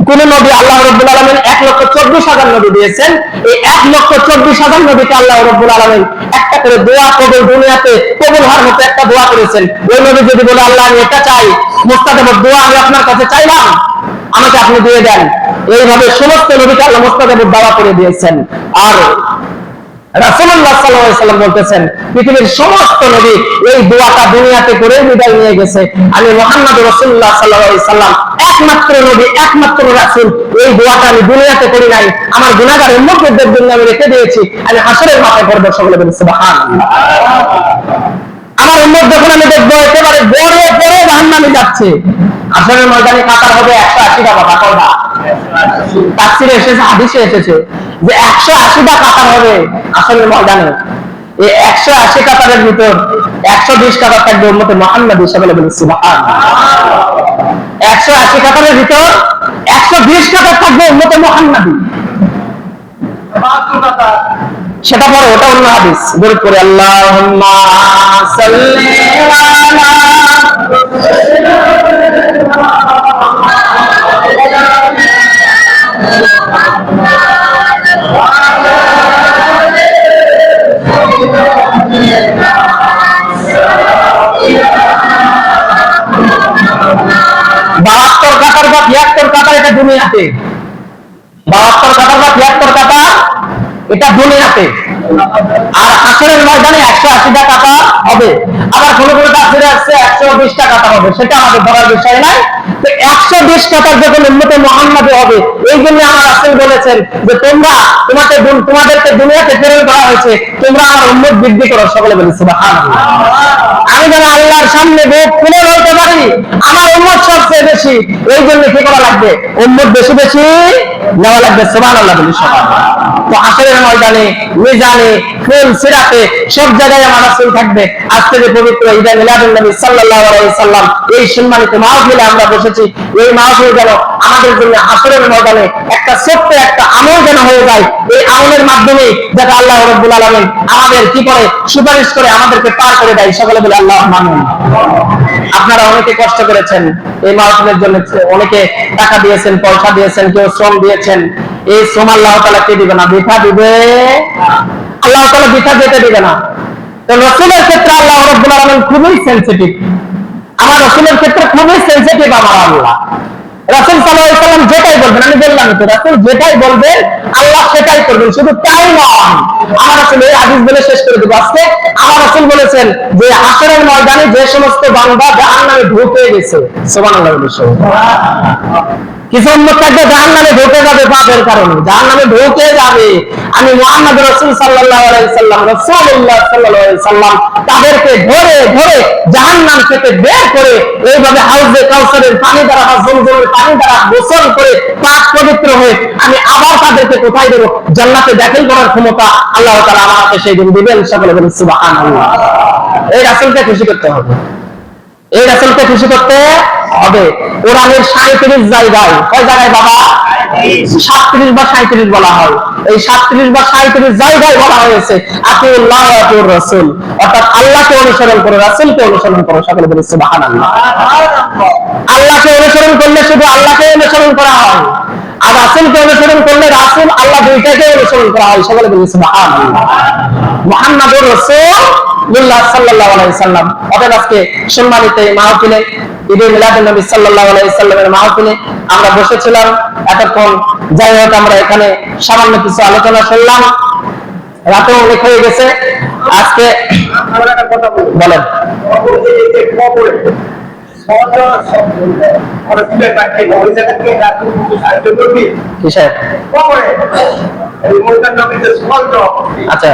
কোন নবী আল্লাহ রাব্বুল আলামিন 1,24,000 নবী দিয়েছেন, এই 1,24,000 নবীকে আল্লাহ রাব্বুল আলামিন একটা করে দোয়া কবুল দুনিয়াতে কবুল হওয়ার মতো একটা দোয়া করেছেন। ওই নবী যদি বলে আল্লাহ আমি এটা চাই, মুস্তাজাবুদ দোয়া আমি আপনার কাছে চাইলাম, আমাকে আপনি দিয়ে দেন, এইভাবে সমস্ত নবীকে আল্লাহ মুস্তাজাবুদ দাওয়া করে দিয়েছেন। আর রাসূলুল্লাহ সাল্লাল্লাহু আলাইহি ওয়াসাল্লাম বলতেছেন পৃথিবীর সমস্ত নবী এই দোয়াটা দুনিয়াতে করে বিদায় নিয়ে গেছে, আমি মুহাম্মদ রাসূলুল্লাহ সাল্লাল্লাহু আলাইহি ওয়াসাল্লাম একমাত্র নবী, একমাত্র রাসূল, এই দোয়াটা আমি দুনিয়াতে করি নাই, আমার গুনাহগার উম্মতদের জন্য আমি রেখে দিয়েছি, আমি হাসরের মাঠে করব। সকলে বলেন সুবহানাল্লাহ। আমার উম্মত যখন আমি দেখবো একেবারে বড় বড় জাহান্নামে যাচ্ছে, হাসরের ময়দানে কাতার হবে 180টা কাতার। তাফসীরে এসেছে, হাদিসে এসেছে যে 180টা কাতার হবে হাসরের ময়দানে। এই 180 কাতারের ভিতর 120 কাতার থাকবে উম্মতে মুহাম্মাদী। সকলে বলেন সুবহানাল্লাহ। 180 কাতারের ভিতর 120 কাতার থাকবে উম্মতে মুহাম্মাদী। সেটা পরে, ওটা অন্য হাদিস। দরুদ পড়ে আল্লাহুম্মা সাল্লি আলা বাহাত্তর কাতার বা 73 কাতার এটা দুনিয়াতে, 72 কাতার বা 73 কাতার এটা দুনিয়াতে। আর হাসরের ময়দানে 180টা কাতার হবে। আবার কোন কোন তাফসীরে আছে 120টা কাতার হবে, সেটা আমাদের ধরার বিষয় নাই। তো 120 কাতার যখন উম্মতে মুহাম্মাদী হবে, এই জন্য আমার রাসূল বলেছেন যে তোমরা তোমাদেরকে দুনিয়াতে প্রেরণ করা হয়েছে, তোমরা আমার উম্মত বৃদ্ধি করো। সকলে বলি সুবহানাল্লাহ। আমি যেন আল্লাহর সামনে বুক খুলে বলতে পারি আমার উম্মত সবচেয়ে বেশি, এই জন্য কি করা লাগবে? উম্মত বেশি বেশি নেওয়া লাগবে। সুবহানাল্লাহ বলি সবাই। তো হাসরের ময়দানে, মিজানে, ফুল সিরাতে সব জায়গায় আমার রাসূল থাকবে। আজকে যে পবিত্র ঈদে মিলাদুন নবী সাল্লাল্লাহু আলাইহি সাল্লাম, এই সম্মানিত মাহফিলে আমরা বসেছি, এই মাহফিল যেন আমাদের জন্য হাসরের ময়দানে একটা ছোট্ট একটা আমল যেন হয়ে যায়। এই আমলের মাধ্যমে যাতে আল্লাহ রাব্বুল আলামিন আমাদের কি করে সুপারিশ করে আমাদেরকে পার করে দেয়। সকলে বলে আল্লাহুম্মা আমিন। আপনারা অনেকে কষ্ট করেছেন এই মাহফিলের জন্য, অনেকে টাকা দিয়েছেন, পয়সা দিয়েছেন, কেউ শ্রম দিয়েছেন। এই শ্রম আল্লাহ তাআলা কে দিবে না? বৃথা দিবে? আল্লাহ তাআলা বৃথা যেতে দিবে না। তো রাসূলের ক্ষেত্রে আল্লাহ রাব্বুল আলামিন খুবই সেনসিটিভ। আমার রাসূলের ক্ষেত্রে খুবই সেনসিটিভ আমার আল্লাহ। রাসূল সাল্লাল্লাহু আলাইহি ওয়াসাল্লাম যেটাই বলবেন, আমি বললাম তো রাসূল যেটাই বলবেন আল্লাহ সেটাই করবেন। শুধু তাই নয়, আমার রাসূল এই হাদিস বলে শেষ করে দেব আজকে। আমার রাসূল বলেছেন যে হাসরের ময়দানে যে সমস্ত বান্দা জাহান্নামে ঢুকে গেছে, সুবহানাল্লাহ বলি সুবহানাল্লাহ, কিছু উম্মত থাকবে জাহান্নামে ঢুকে যাবে পাপের কারণে, জাহান্নামে ঢুকে যাবে। আমি মুহাম্মদ রাসূল সাল্লাল্লাহু আলাইহি সাল্লাম, রাসূলুল্লাহ সাল্লাল্লাহু আলাইহি সাল্লাম তাদেরকে ধরে ধরে জাহান্নাম থেকে বের করে এইভাবে হাউজে কাউসারের পানি দ্বারা বা জমজমের পানি দ্বারা গোসল করে পাক পবিত্র হয়ে আমি আবার তাদেরকে কোথায় দেব? জান্নাতে দাখিল করার ক্ষমতা আল্লাহ তাআলা আমাকে সেই দিন দিবেন। সকলে বলেন সুবহানাল্লাহ। এই রাসূলকে খুশি করতে হবে, এই রাসূলকে খুশি করতে হবে। কোরআনের 37 জায়গায়, কয় জায়গায় বাবা? 37 বা 37 বলা হয়। এই 37 বা 37 জায়গায় বলা হয়েছে আতিউল্লাহ ওয়া আতিউর রাসূল, অর্থাৎ আল্লাহকে অনুসরণ করো, রাসূলকে অনুসরণ করো। সকলে বলেন সুবহানাল্লাহ। আল্লাহকে অনুসরণ করলে শুধু আল্লাহকে অনুসরণ করা হয়, আর রাসূলকে অনুসরণ করলে রাসূল আল্লাহ দুইটাকে অনুসরণ করা হয়। সকলে বলেন সুবহানাল্লাহ। মুহাম্মাদুর রাসূলুল্লাহ সাল্লাল্লাহু আলাইহি সাল্লাম। অতএব আজকে সম্মানিত এই মাহফিলে, ঈদে মিলাদুন নবী সাল্লাল্লাহু আলাইহি সাল্লামের মাহফিলে আমরা বসেছিলাম এতক্ষণ। যাই হোক, আমরা এখানে সামান্য কিছু আলোচনা শুনলাম, রাতে অনেক হয়ে গেছে। আজকে বলেন আচ্ছা,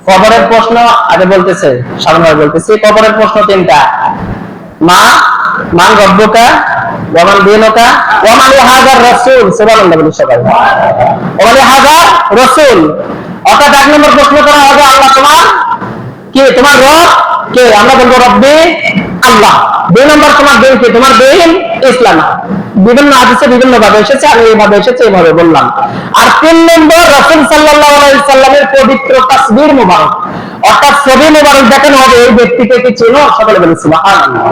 কবরের প্রশ্ন আগে বলতেছে, সাধারণভাবে বলতেছি, কবরের প্রশ্ন তিনটা। মা মান রব্বুকা ওয়ামান দীনুকা ওয়ামান হাযার রাসূল, সুবহানাল্লাহ বলি সবাই, ওয়ামান হাযার রাসূল। অর্থাৎ এক নম্বর প্রশ্ন করা হবে আল্লাহ তোমার কে, তোমার রব কে, আমরা বলবো রব্বি আল্লাহ। দুই নম্বর তোমার দিন কি, তোমার দিন ইসলাম। বিভিন্ন হাদিসে বিভিন্ন ভাবে এসেছে, আমি এইভাবে এসেছে এইভাবে বললাম। আর তিন নম্বর রাসূল সাল্লাল্লাহু আলাইহি সাল্লামের পবিত্র তাসবির মুবারক, অর্থাৎ ছবি মুবারক দেখানো হবে এই ব্যক্তিকে কি চেনো, সকলে বলেন সুবহানাল্লাহ।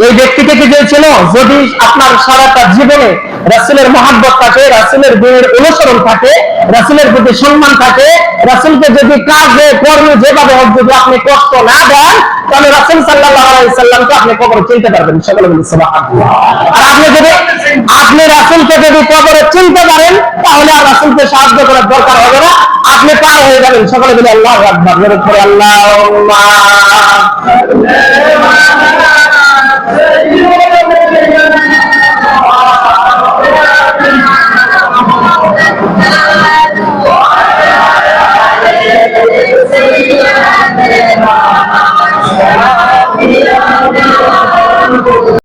এই ব্যক্তিকে কি চেনো? যদি আপনার সারাটা জীবনে রাসূলের মহব্বত থাকে, রাসূলের দিনের অনুসরণ থাকে, রাসূলের প্রতি সম্মান থাকে, রাসূলকে যদি কাজে কর্মে যেভাবে হোক যদি আপনি কষ্ট না দেন, তাহলে রাসূল সাল্লাল্লাহু আলাইহি সাল্লামকে আপনি কবরে চিনতে পারবেন, সকলে বলেন সুবহানাল্লাহ। আর আপনি রাসূলকে যদি কবরে চিনতে পারেন, তাহলে আর রাসূলকে সাহায্য করার দরকার হবে না, আপনি পার হয়ে যাবেন, সকলে বলে আল্লাহু আকবার। জোরে করে আল্লাহুম্মা